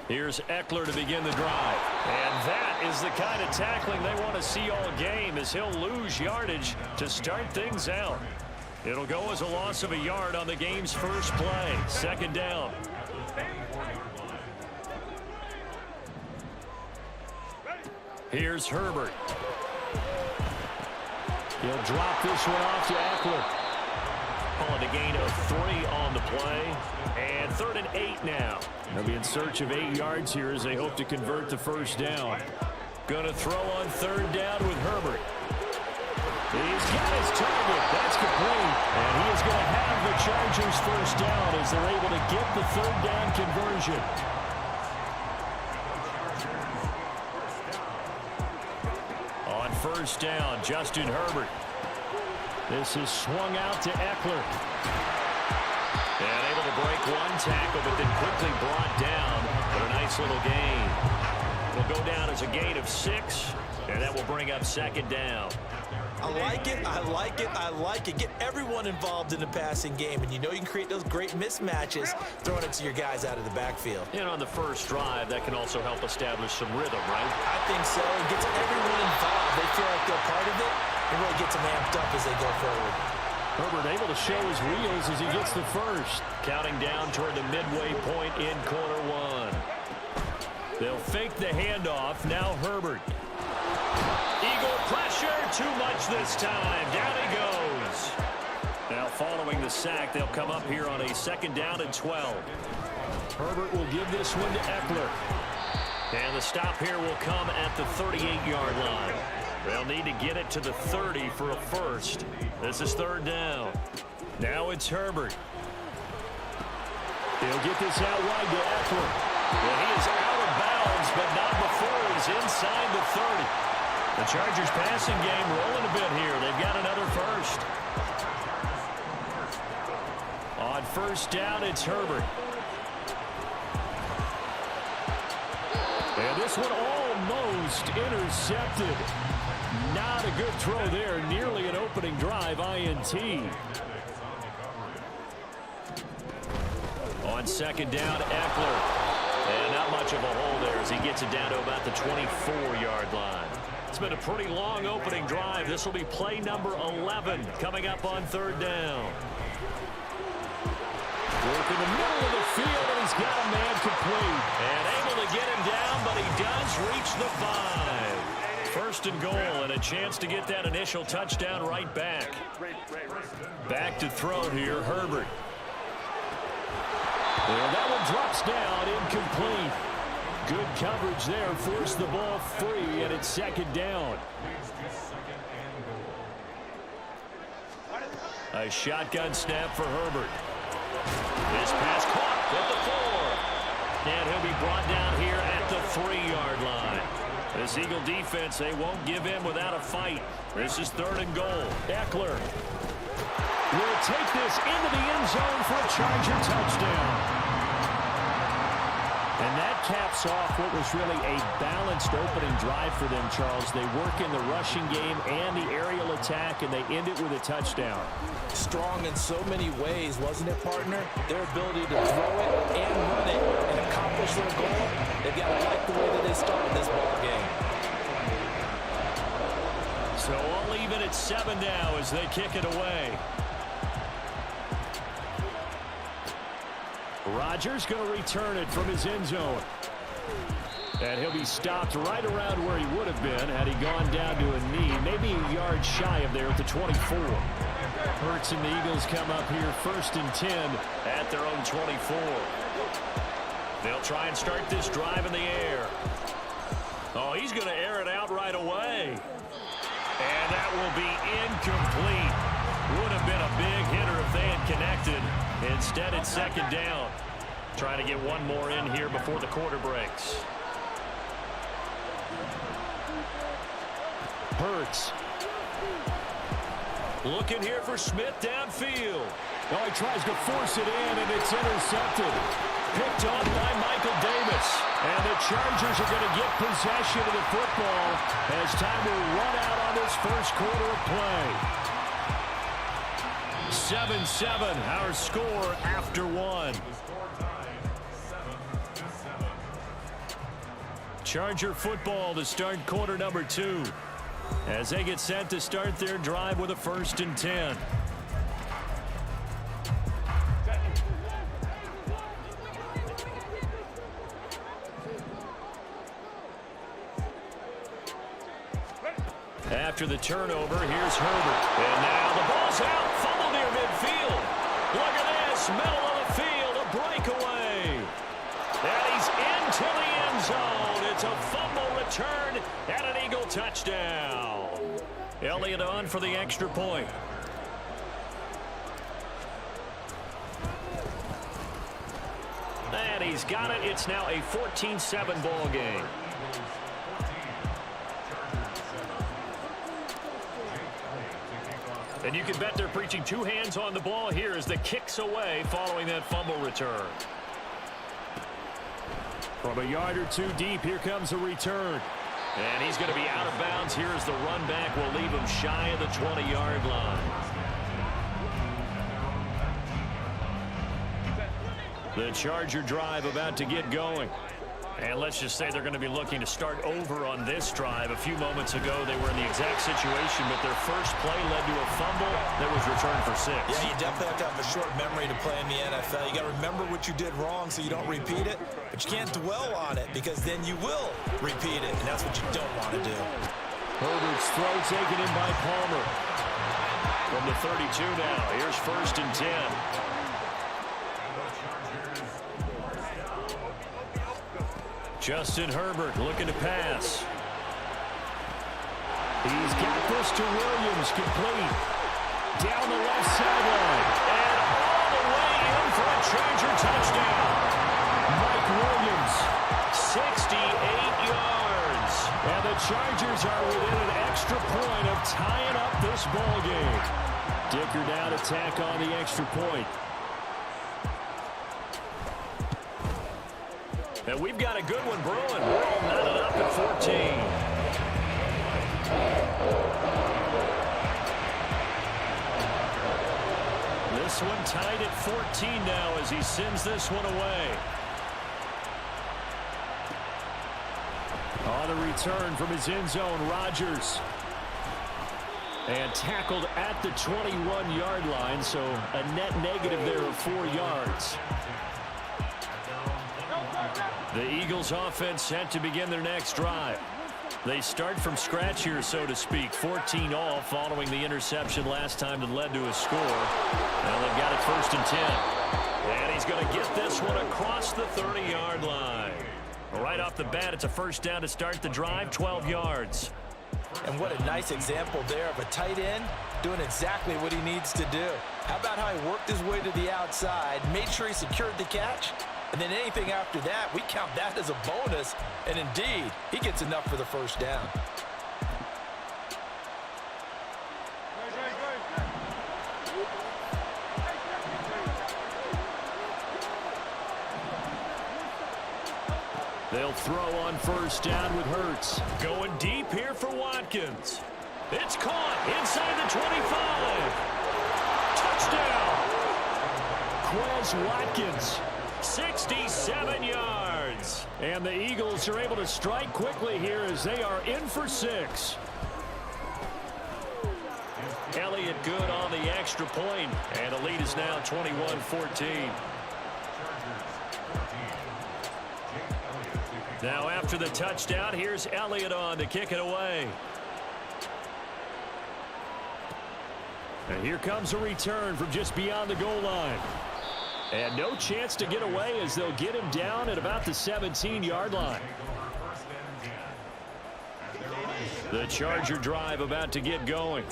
Here's Eckler to begin the drive. And that is the kind of tackling they want to see all game, as he'll lose yardage to start things out. It'll go as a loss of a yard on the game's first play. Second down. Here's Herbert. He'll drop this one off to Eckler. Calling a gain of 3 on the play. And 3rd and 8 now. They'll be in search of 8 yards here as they hope to convert the first down. Going to throw on 3rd down with Herbert. He's got his target. That's complete. And he is going to have the Chargers first down as they're able to get the 3rd down conversion. On first down, Justin Herbert. This is swung out to Eckler. And able to break one tackle, but then quickly brought down. But a nice little gain. Will go down as a gain of 6, and that will bring up 2nd down. I like it, I like it, I like it. Get everyone involved in the passing game, and you know you can create those great mismatches throwing it to your guys out of the backfield. And on the first drive, that can also help establish some rhythm, right? I think so. It gets everyone involved. They feel like they're part of it, and really gets them amped up as they go forward. Herbert able to show his wheels as he gets the first. Counting down toward the midway point in quarter 1. They'll fake the handoff. Now Herbert. Eagle pressure. Too much this time. Down he goes. Now following the sack, they'll come up here on a 2nd down and 12. Herbert will give this one to Eckler. And the stop here will come at the 38-yard line. They'll need to get it to the 30 for a first. This is 3rd down. Now it's Herbert. He'll get this out wide to Eckler. Well, he is out of bounds, but not before he's inside the 30. The Chargers passing game rolling a bit here. They've got another first. On first down, it's Herbert. And this one almost intercepted. Not a good throw there. Nearly an opening drive, INT. On 2nd down, Eckler. And not much of a hole there as he gets it down to about the 24-yard line. It's been a pretty long opening drive. This will be play number 11 coming up on 3rd down. Work in the middle of the field, and he's got a man complete. And able to get him down, but he does reach the 5. 1st and goal, and a chance to get that initial touchdown right back. Back to throw here, Herbert. Well, that one drops down, incomplete. Good coverage there, forced the ball free, and it's 2nd down. A shotgun snap for Herbert. This pass caught at the 4. And he'll be brought down here at the 3-yard line. This Eagle defense, they won't give in without a fight. This is 3rd and goal. Eckler will take this into the end zone for a Charger touchdown. And that caps off what was really a balanced opening drive for them, Charles. They work in the rushing game and the aerial attack, and they end it with a touchdown. Strong in so many ways, wasn't it, partner? Their ability to throw it and run it and accomplish their goal. They've got to like the way that they started this ball game. So all even at 7 now as they kick it away. Rodgers going to return it from his end zone. And he'll be stopped right around where he would have been had he gone down to a knee, maybe a yard shy of there at the 24. Hurts and the Eagles come up here 1st and 10 at their own 24. They'll try and start this drive in the air. Oh, he's going to air it out right away. And that will be incomplete. Would have been a big hitter if they had connected. Instead, it's 2nd down. Trying to get one more in here before the quarter breaks. Hurts. Looking here for Smith downfield. Oh, he tries to force it in, and it's intercepted. Picked off by Michael Davis. And the Chargers are going to get possession of the football as time will run out on this first quarter of play. 7-7, our score after 1. Charger football to start quarter number 2 as they get set to start their drive with a 1st and 10. After the turnover, here's Herbert. And now the ball's out. Fumble near midfield. Look at this. Middle of the field. A breakaway. And he's into the end zone. It's a fumble return and an Eagle touchdown. Elliott on for the extra point. And he's got it. It's now a 14-7 ball game. And you can bet they're preaching 2 hands on the ball here as the kick's away following that fumble return. From a yard or 2 deep, here comes a return. And he's going to be out of bounds here as the run back will leave him shy of the 20-yard line. The Charger drive about to get going. And let's just say they're going to be looking to start over on this drive. A few moments ago, they were in the exact situation, but their first play led to a fumble that was returned for 6. Yeah, you definitely have to have a short memory to play in the NFL. You got to remember what you did wrong so you don't repeat it, but you can't dwell on it because then you will repeat it, and that's what you don't want to do. Herbert's throw taken in by Palmer. From the 32 now, here's 1st and 10. Justin Herbert looking to pass. He's got this to Williams, complete. Down the left sideline. And all the way in for a Charger touchdown. Mike Williams, 68 yards. And the Chargers are within an extra point of tying up this ball game. Dicker down to tack on the extra point. And we've got a good one brewing. We're all knotted up at 14. This one tied at 14 now as he sends this one away. On the return from his end zone, Rodgers. And tackled at the 21-yard line, so a net negative there of 4 yards. The Eagles offense set to begin their next drive. They start from scratch here, so to speak. 14 all following the interception last time that led to a score. Now they've got it 1st and 10. And he's going to get this one across the 30-yard line. Right off the bat, it's a 1st down to start the drive, 12 yards. And what a nice example there of a tight end doing exactly what he needs to do. How about how he worked his way to the outside, made sure he secured the catch, and then anything after that, we count that as a bonus. And indeed, he gets enough for the 1st down. They'll throw on first down with Hurts. Going deep here for Watkins. It's caught inside the 25. Touchdown. Quez Watkins, 67 yards. And the Eagles are able to strike quickly here as they are in for 6. Elliott good on the extra point, and the lead is now 21-14. Now after the touchdown, here's Elliott on to kick it away. And here comes a return from just beyond the goal line. And no chance to get away as they'll get him down at about the 17-yard line. The Charger drive about to get going.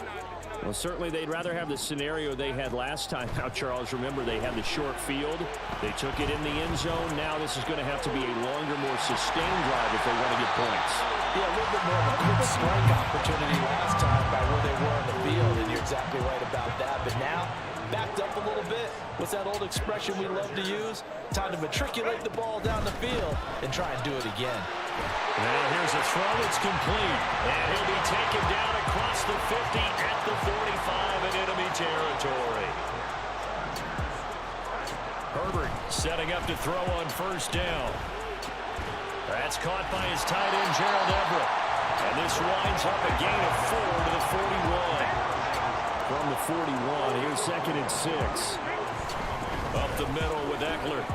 Well, certainly they'd rather have the scenario they had last time. Now, Charles, remember they had the short field. They took it in the end zone. Now this is going to have to be a longer, more sustained drive if they want to get points. Yeah, a little bit more of a quick strike opportunity last time by where they were on the field, and you're exactly right about that. But now, backed up a little bit. What's that old expression we love to use? Time to matriculate the ball down the field and try and do it again. Now here's a throw. It's complete. And he'll be taken down across the 50 at the 45 in enemy territory. Herbert setting up to throw on first down. That's caught by his tight end, Gerald Everett. And this winds up a gain of 4 to the 41. From the 41, here's 2nd and 6. Up the middle with Eckler.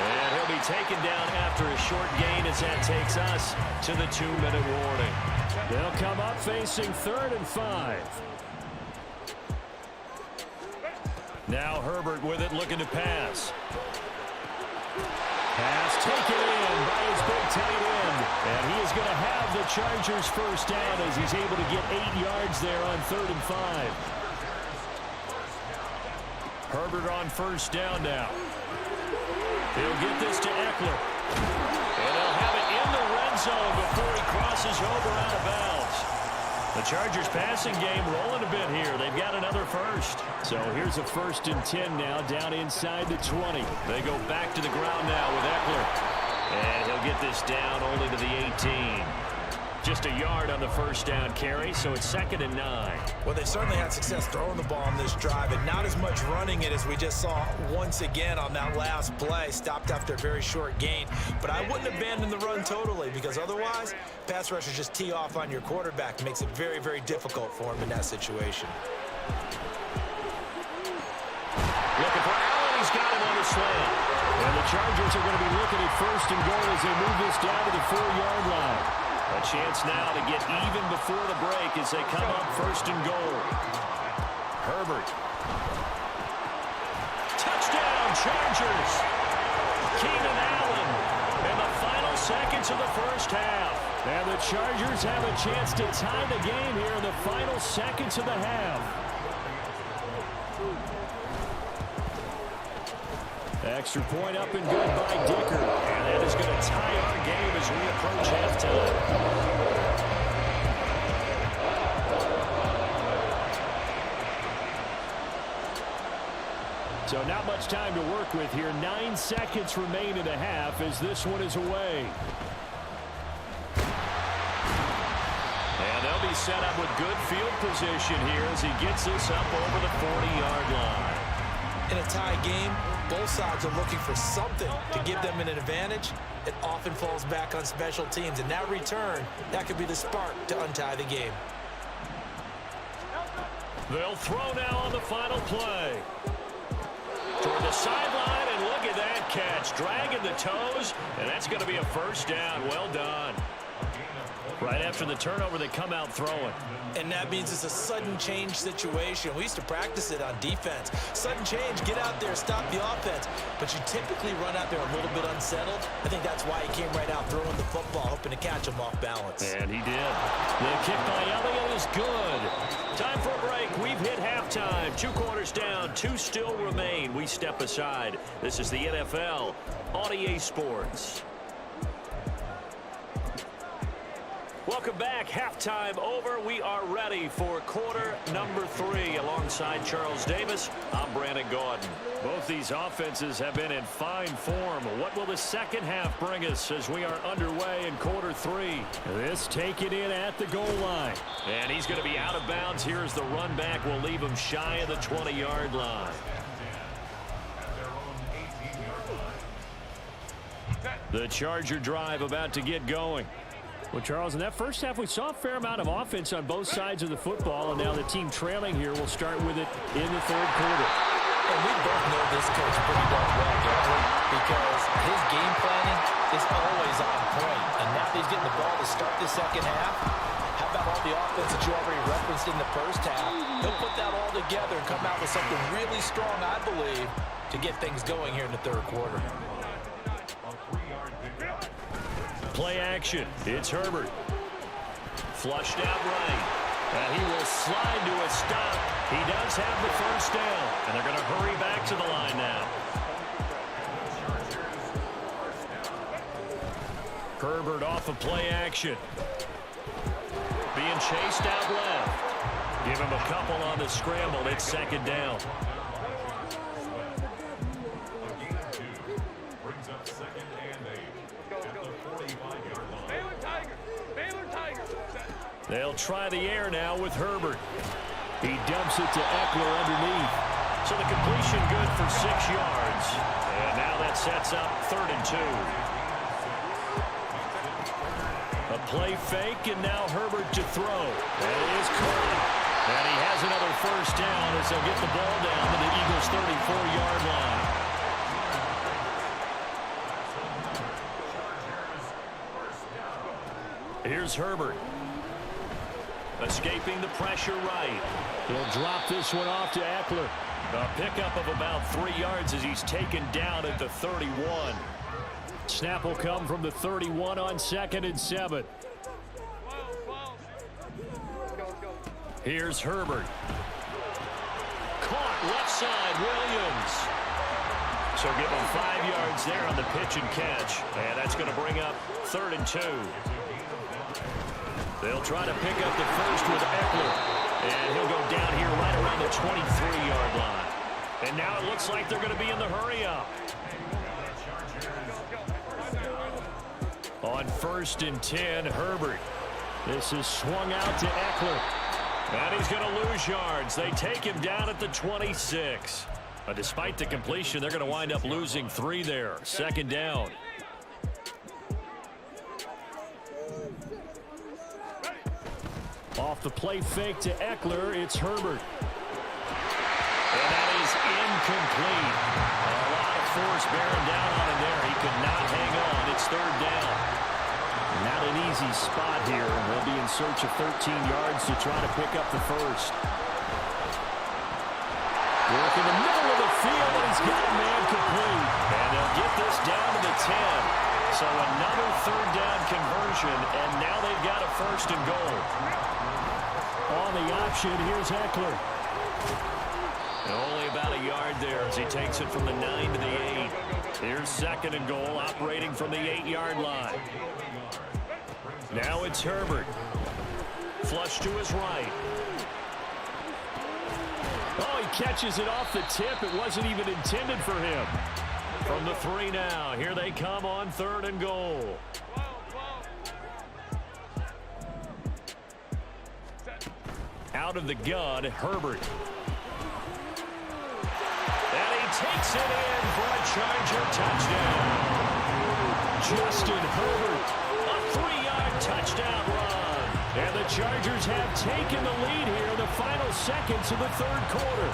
And he'll be taken down after a short gain as that takes us to the 2-minute warning. They'll come up facing 3rd and 5. Now Herbert with it, looking to pass. Pass taken in by his big tight end. And he is going to have the Chargers first down as he's able to get 8 yards there on 3rd and 5. Herbert on first down now. He'll get this to Eckler. And they'll have it in the red zone before he crosses over out of bounds. The Chargers passing game rolling a bit here. They've got another first. So here's a 1st and 10 now down inside the 20. They go back to the ground now with Eckler. And he'll get this down only to the 18. Just a yard on the first down carry, so it's 2nd and 9. Well, they certainly had success throwing the ball on this drive, and not as much running it as we just saw once again on that last play. Stopped after a very short gain. But I wouldn't abandon the run totally, because otherwise, pass rushers just tee off on your quarterback. It makes it very, very difficult for him in that situation. Looking for Allen. He's got him on the slant. And the Chargers are going to be looking at 1st and goal as they move this down to the 4-yard line. A chance now to get even before the break as they come up 1st and goal. Herbert. Touchdown, Chargers. Keenan Allen in the final seconds of the first half. And the Chargers have a chance to tie the game here in the final seconds of the half. Extra point up and good by Dicker. And that is going to tie our game as we approach halftime. So not much time to work with here. 9 seconds remain in the half as this one is away. And they'll be set up with good field position here as he gets this up over the 40-yard line. In a tie game, both sides are looking for something to give them an advantage. It often falls back on special teams, and that return, that could be the spark to untie the game. They'll throw now on the final play. Toward the sideline, and look at that catch. Dragging the toes, and that's going to be a first down. Well done. Right after the turnover, they come out throwing. And that means it's a sudden change situation. We used to practice it on defense. Sudden change, get out there, stop the offense. But you typically run out there a little bit unsettled. I think that's why he came right out throwing the football, hoping to catch him off balance. And he did. The kick by Elliott is good. Time for a break. We've hit halftime. 2 quarters down, 2 still remain. We step aside. This is the NFL on EA Sports. Welcome back. Halftime over. We are ready for quarter number 3. Alongside Charles Davis, I'm Brandon Gaudin. Both these offenses have been in fine form. What will the second half bring us as we are underway in quarter 3? This taken in at the goal line. And he's going to be out of bounds. Here's the run back. We'll leave him shy of the 20-yard line. The Charger drive about to get going. Well, Charles, in that first half, we saw a fair amount of offense on both sides of the football, and now the team trailing here will start with it in the third quarter. And we both know this coach pretty darn well, don't we? Because his game planning is always on point. And now that he's getting the ball to start the second half, how about all the offense that you already referenced in the first half? He'll put that all together and come out with something really strong, I believe, to get things going here in the third quarter. Play action. It's Herbert. Flushed out right. And he will slide to a stop. He does have the first down. And they're going to hurry back to the line now. Herbert off of play action. Being chased out left. Give him a couple on the scramble. It's second down. They'll try the air now with Herbert. He dumps it to Eckler underneath. So the completion good for 6 yards. And now that sets up 3rd and 2. A play fake, and now Herbert to throw. And it is caught. And he has another first down as they'll get the ball down to the Eagles' 34-yard line. Here's Herbert. Escaping the pressure right. He'll drop this one off to Eckler. A pickup of about 3 yards as he's taken down at the 31. Snap will come from the 31 on 2nd and 7. Here's Herbert. Caught left side, Williams. So give him 5 yards there on the pitch and catch. And that's going to bring up 3rd and 2. They'll try to pick up the first with Eckler. And he'll go down here right around the 23-yard line. And now it looks like they're going to be in the hurry-up. On 1st and 10, Herbert. This is swung out to Eckler. And he's going to lose yards. They take him down at the 26. Despite the completion, they're going to wind up losing 3 there. 2nd down. Off the play fake to Eckler, it's Herbert. And that is incomplete. A lot of force bearing down on him there. He could not hang on. It's 3rd down. Not an easy spot here. They'll be in search of 13 yards to try to pick up the first. Work in the middle of the field, and he's got a man complete. And they'll get this down to the 10. So another 3rd down conversion, and now they've got a 1st and goal. On the option, here's Eckler. And only about a yard there as he takes it from the 9 to the 8. Here's 2nd and goal, operating from the 8-yard line. Now it's Herbert. Flush to his right. Oh, he catches it off the tip. It wasn't even intended for him. From the 3 now. Here they come on 3rd and goal. Out of the gun, Herbert. And he takes it in for a Charger touchdown. Justin Herbert. A 3-yard touchdown run. And the Chargers have taken the lead here in the final seconds of the 3rd quarter.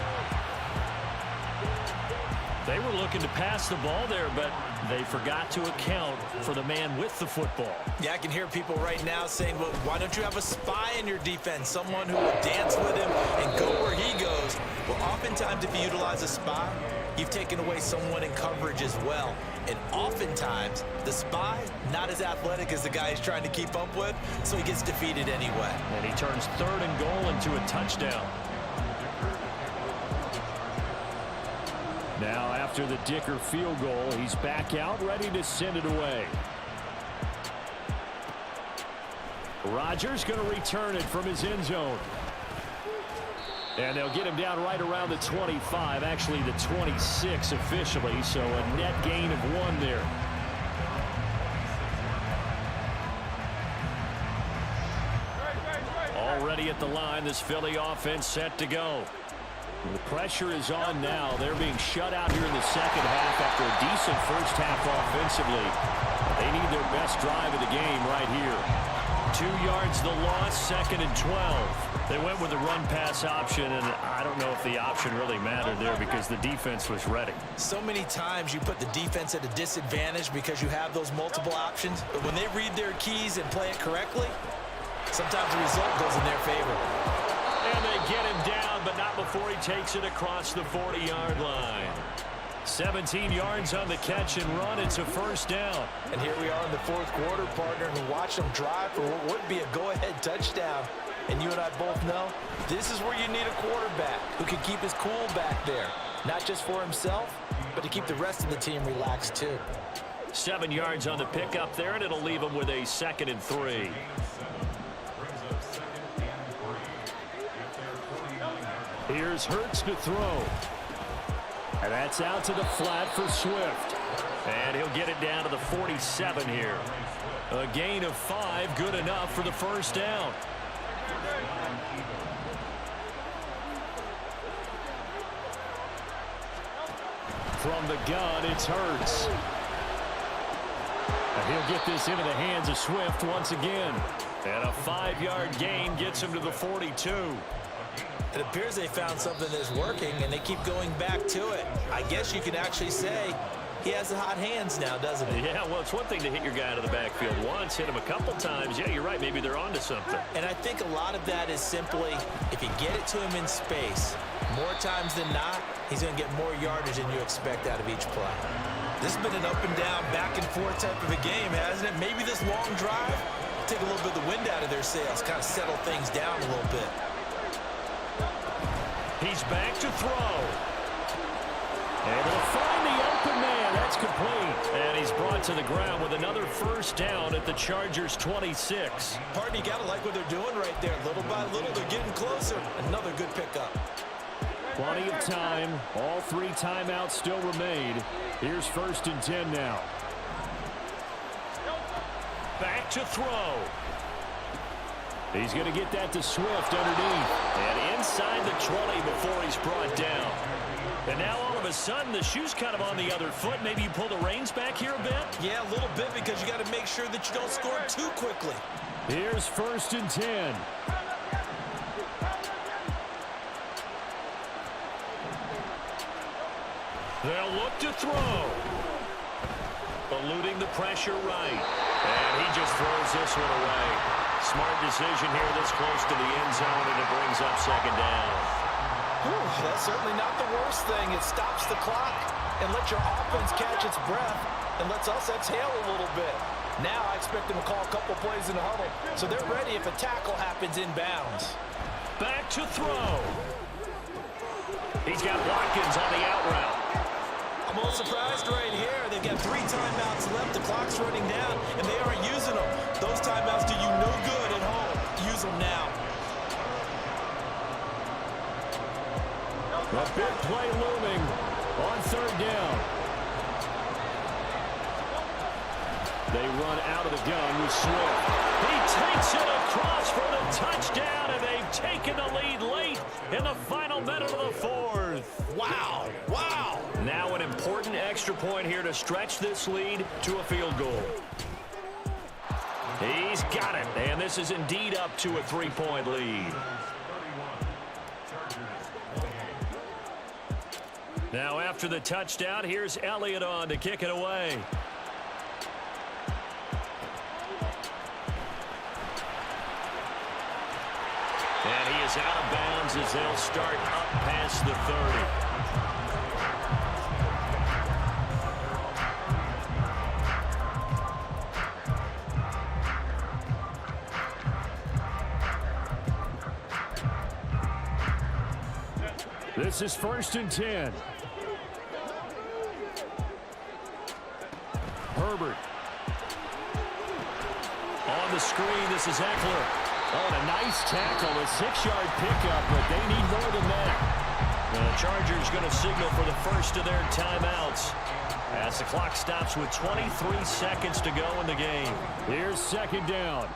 They were looking to pass the ball there, but they forgot to account for the man with the football. Yeah, I can hear people right now saying, well, why don't you have a spy in your defense, someone who will dance with him and go where he goes? Well, oftentimes if you utilize a spy, you've taken away someone in coverage as well. And oftentimes, the spy, not as athletic as the guy he's trying to keep up with, so he gets defeated anyway. And he turns 3rd and goal into a touchdown. Now, after the Dicker field goal, he's back out, ready to send it away. Rodgers going to return it from his end zone. And they'll get him down right around the 25, actually the 26 officially, so a net gain of 1 there. Already at the line, this Philly offense set to go. The pressure is on now. They're being shut out here in the second half after a decent first half offensively. They need their best drive of the game right here. 2 yards the loss, 2nd and 12. They went with the run-pass option, and I don't know if the option really mattered there because the defense was ready. So many times you put the defense at a disadvantage because you have those multiple options, but when they read their keys and play it correctly, sometimes the result goes in their favor. And they get him down, but not before he takes it across the 40-yard line. 17 yards on the catch and run. It's a first down. And here we are in the 4th quarter, partner, and watch them drive for what would be a go-ahead touchdown. And you and I both know this is where you need a quarterback who can keep his cool back there. Not just for himself, but to keep the rest of the team relaxed too. 7 yards on the pickup there, and it'll leave him with a 2nd and 3. Here's Hurts to throw. And that's out to the flat for Swift. And he'll get it down to the 47 here. A gain of 5, good enough for the first down. From the gun, it's Hurts. And he'll get this into the hands of Swift once again. And a 5-yard gain gets him to the 42. It appears they found something that's working, and they keep going back to it. I guess you can actually say he has the hot hands now, doesn't he? Yeah, well, it's one thing to hit your guy out of the backfield once, hit him a couple times. Yeah, you're right. Maybe they're onto something. And I think a lot of that is simply if you get it to him in space, more times than not, he's going to get more yardage than you expect out of each play. This has been an up and down, back and forth type of a game, hasn't it? Maybe this long drive take a little bit of the wind out of their sails, kind of settle things down a little bit. He's back to throw. Able to find the open man. That's complete. And he's brought to the ground with another first down at the Chargers' 26. Partner, you got to like what they're doing right there. Little by little, they're getting closer. Another good pickup. Plenty of time. All 3 timeouts still remain. Here's 1st and 10 now. Back to throw. He's going to get that to Swift underneath. And inside the 20 before he's brought down. And now all of a sudden the shoe's kind of on the other foot. Maybe you pull the reins back here a bit? Yeah, a little bit because you got to make sure that you don't score too quickly. Here's 1st and 10. They'll look to throw. Eluding the pressure right. And he just throws this one away. Smart decision here this close to the end zone, and it brings up 2nd down. Whew, that's certainly not the worst thing. It stops the clock and lets your offense catch its breath and lets us exhale a little bit. Now I expect them to call a couple plays in the huddle, so they're ready if a tackle happens inbounds. Back to throw. He's got Watkins on the out route. I'm a little surprised right here. They've got 3 timeouts left. The clock's running down, and they aren't using them. Those timeouts do you no good at home. Use them now. A big play looming on 3rd down. They run out of the gun with Swift. He takes it across for the touchdown, and they've taken the lead late in the final minute of the 4th. Wow, wow. Now an important extra point here to stretch this lead to a field goal. He's got it, and this is indeed up to a 3-point lead. Now after the touchdown, here's Elliott on to kick it away. And he is out of bounds as they'll start up past the 30. This is 1st and 10. Herbert. On the screen, this is Eckler. Oh, and a nice tackle, a 6-yard pickup, but they need more than that. The Chargers going to signal for the first of their timeouts as the clock stops with 23 seconds to go in the game. Here's second down.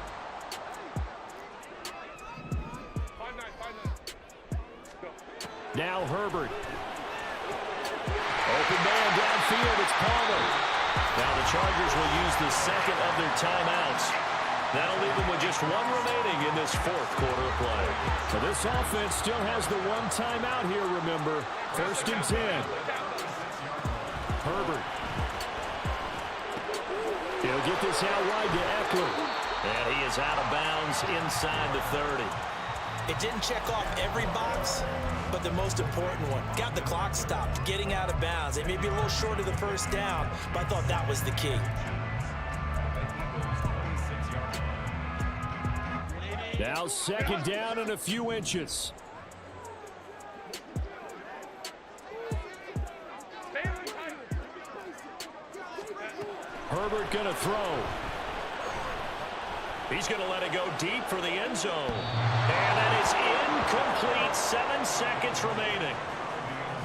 Now Herbert. Open man downfield, it's Palmer. Now the Chargers will use the second of their timeouts. That'll leave them with just one remaining in this fourth quarter of play. So this offense still has the one timeout here, remember. First and 10. Herbert. He'll get this out wide to Eckler. And he is out of bounds inside the 30. It didn't check off every box, but the most important one. Got the clock stopped, getting out of bounds. It may be a little short of the first down, but I thought that was the key. Now second down and a few inches. Herbert going to throw. He's going to let it go deep for the end zone. And that is incomplete. 7 seconds remaining.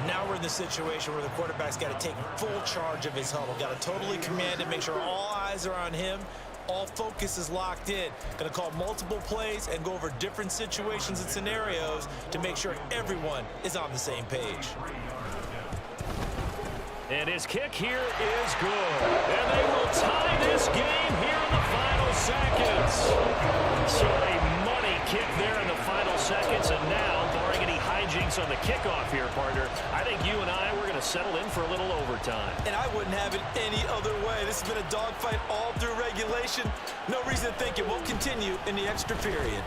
Now we're in the situation where the quarterback's got to take full charge of his huddle. Got to totally command it, make sure all eyes are on him. All focus is locked in. Going to call multiple plays and go over different situations and scenarios to make sure everyone is on the same page. And his kick here is good. And they will tie this game here in the final seconds. So a money kick there in the final seconds. And now, barring any hijinks on the kickoff here, partner, I think you and I, we're going to settle in for a little overtime. And I wouldn't have it any other way. This has been a dogfight all through regulation. No reason to think it won't continue in the extra period.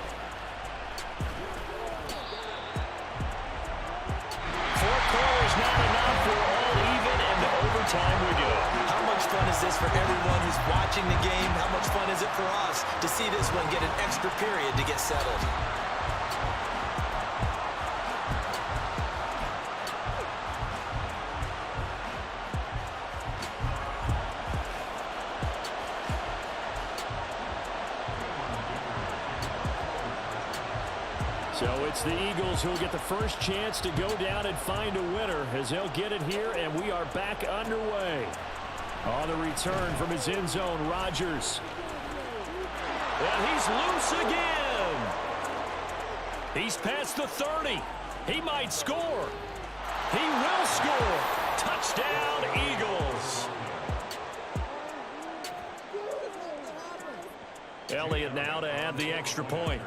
4 quarters not enough. We're all even, and to overtime we go. How much fun is this for everyone who's watching the game? How much fun is it for us to see this one get an extra period to get settled? So it's the Eagles who will get the first chance to go down and find a winner as they'll get it here, and we are back underway. On the return from his end zone, Rodgers. And he's loose again. He's past the 30. He might score. He will score. Touchdown, Eagles. Elliott now to add the extra point.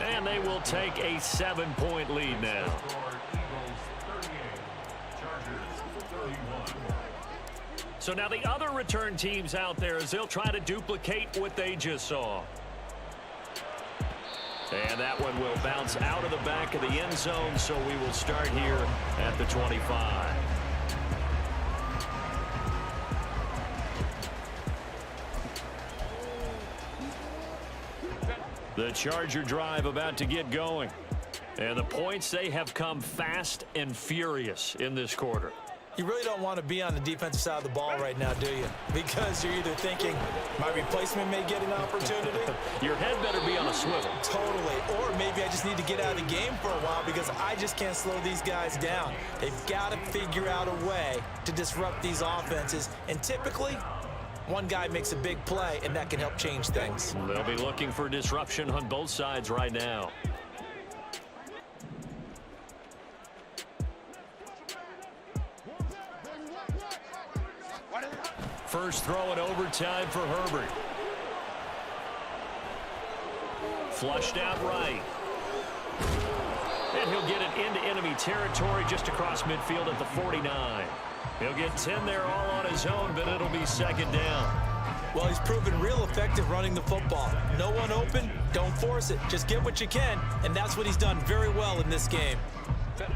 And they will take a 7-point lead now. So now the other return teams out there as they'll try to duplicate what they just saw. And that one will bounce out of the back of the end zone, so we will start here at the 25. The Charger drive about to get going. And the points, they have come fast and furious in this quarter. You really don't want to be on the defensive side of the ball right now, do you? Because you're either thinking, my replacement may get an opportunity. Your head better be on a swivel. Totally. Or maybe I just need to get out of the game for a while because I just can't slow these guys down. They've got to figure out a way to disrupt these offenses. And typically, one guy makes a big play, and that can help change things. They'll be looking for disruption on both sides right now. First throw in overtime for Herbert. Flushed out right. And he'll get it into enemy territory just across midfield at the 49. He'll get 10 there all on his own, but it'll be second down. Well, he's proven real effective running the football. No one open, don't force it. Just get what you can, and that's what he's done very well in this game.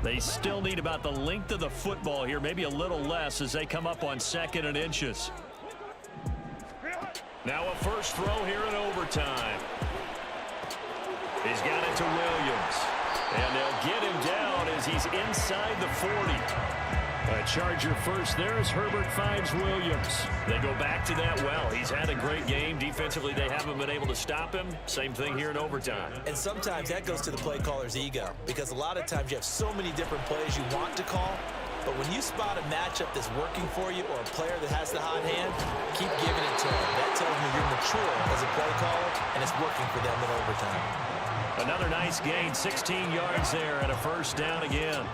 They still need about the length of the football here, maybe a little less as they come up on 2nd and inches. Now a first throw here in overtime. He's got it to Williams. And they'll get him down as he's inside the 40. A Charger first there as Herbert finds Williams. They go back to that well. He's had a great game. Defensively, they haven't been able to stop him. Same thing here in overtime. And sometimes that goes to the play caller's ego, because a lot of times you have so many different plays you want to call, but when you spot a matchup that's working for you or a player that has the hot hand, keep giving it to him. That tells me you're mature as a play caller, and it's working for them in overtime. Another nice gain, 16 yards there and a first down again.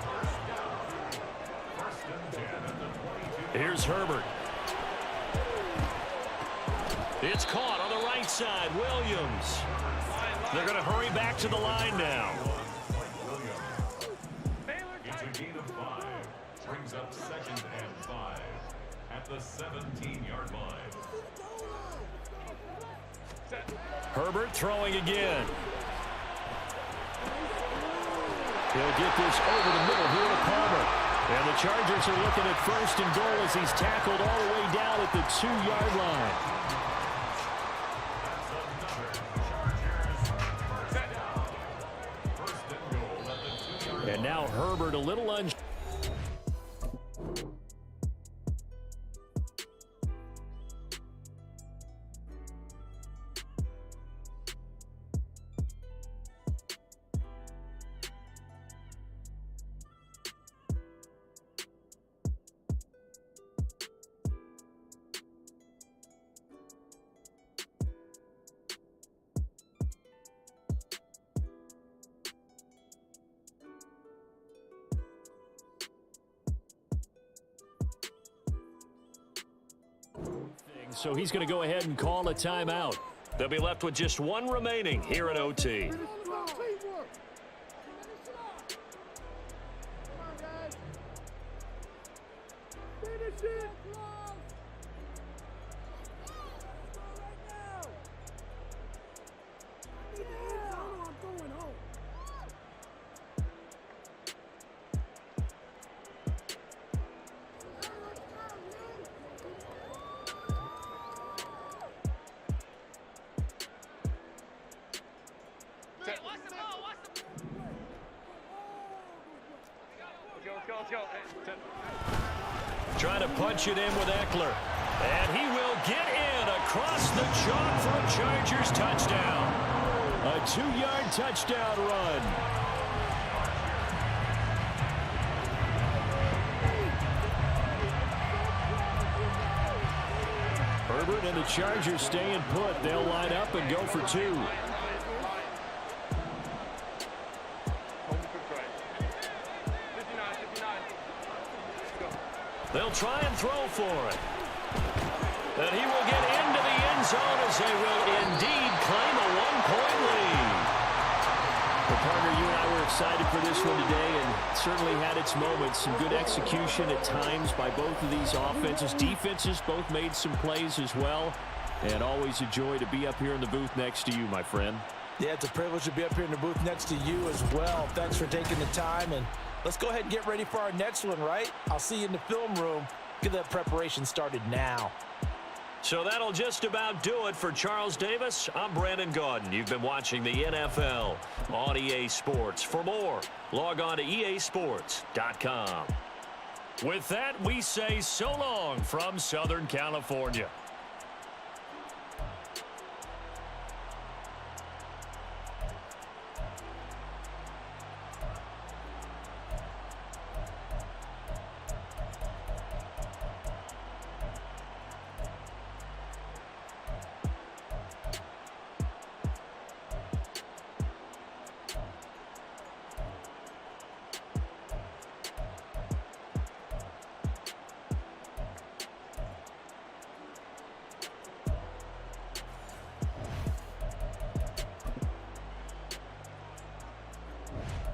Here's Herbert. It's caught on the right side. Williams. They're going to hurry back to the line now. It's a gain of 5. Brings up 2nd and 5 at the 17-yard line. Herbert throwing again. He'll get this over the middle here to Palmer. And the Chargers are looking at 1st and goal as he's tackled all the way down at the 2-yard line. And now Herbert a little unsure. So he's going to go ahead and call a timeout. They'll be left with just one remaining here in OT. Trying to punch it in with Eckler. And he will get in across the chalk for a Chargers touchdown. A 2-yard touchdown run. Herbert and the Chargers staying put. They'll line up and go for 2. They'll try and throw for it. And he will get into the end zone as they will indeed claim a 1-point lead. Well, partner, you and I were excited for this one today, and certainly had its moments. Some good execution at times by both of these offenses. Defenses both made some plays as well. And always a joy to be up here in the booth next to you, my friend. Yeah, it's a privilege to be up here in the booth next to you as well. Thanks for taking the time, and let's go ahead and get ready for our next one, right? I'll see you in the film room. Get that preparation started now. So that'll just about do it for Charles Davis. I'm Brandon Gaudin. You've been watching the NFL on EA Sports. For more, log on to easports.com. With that, we say so long from Southern California.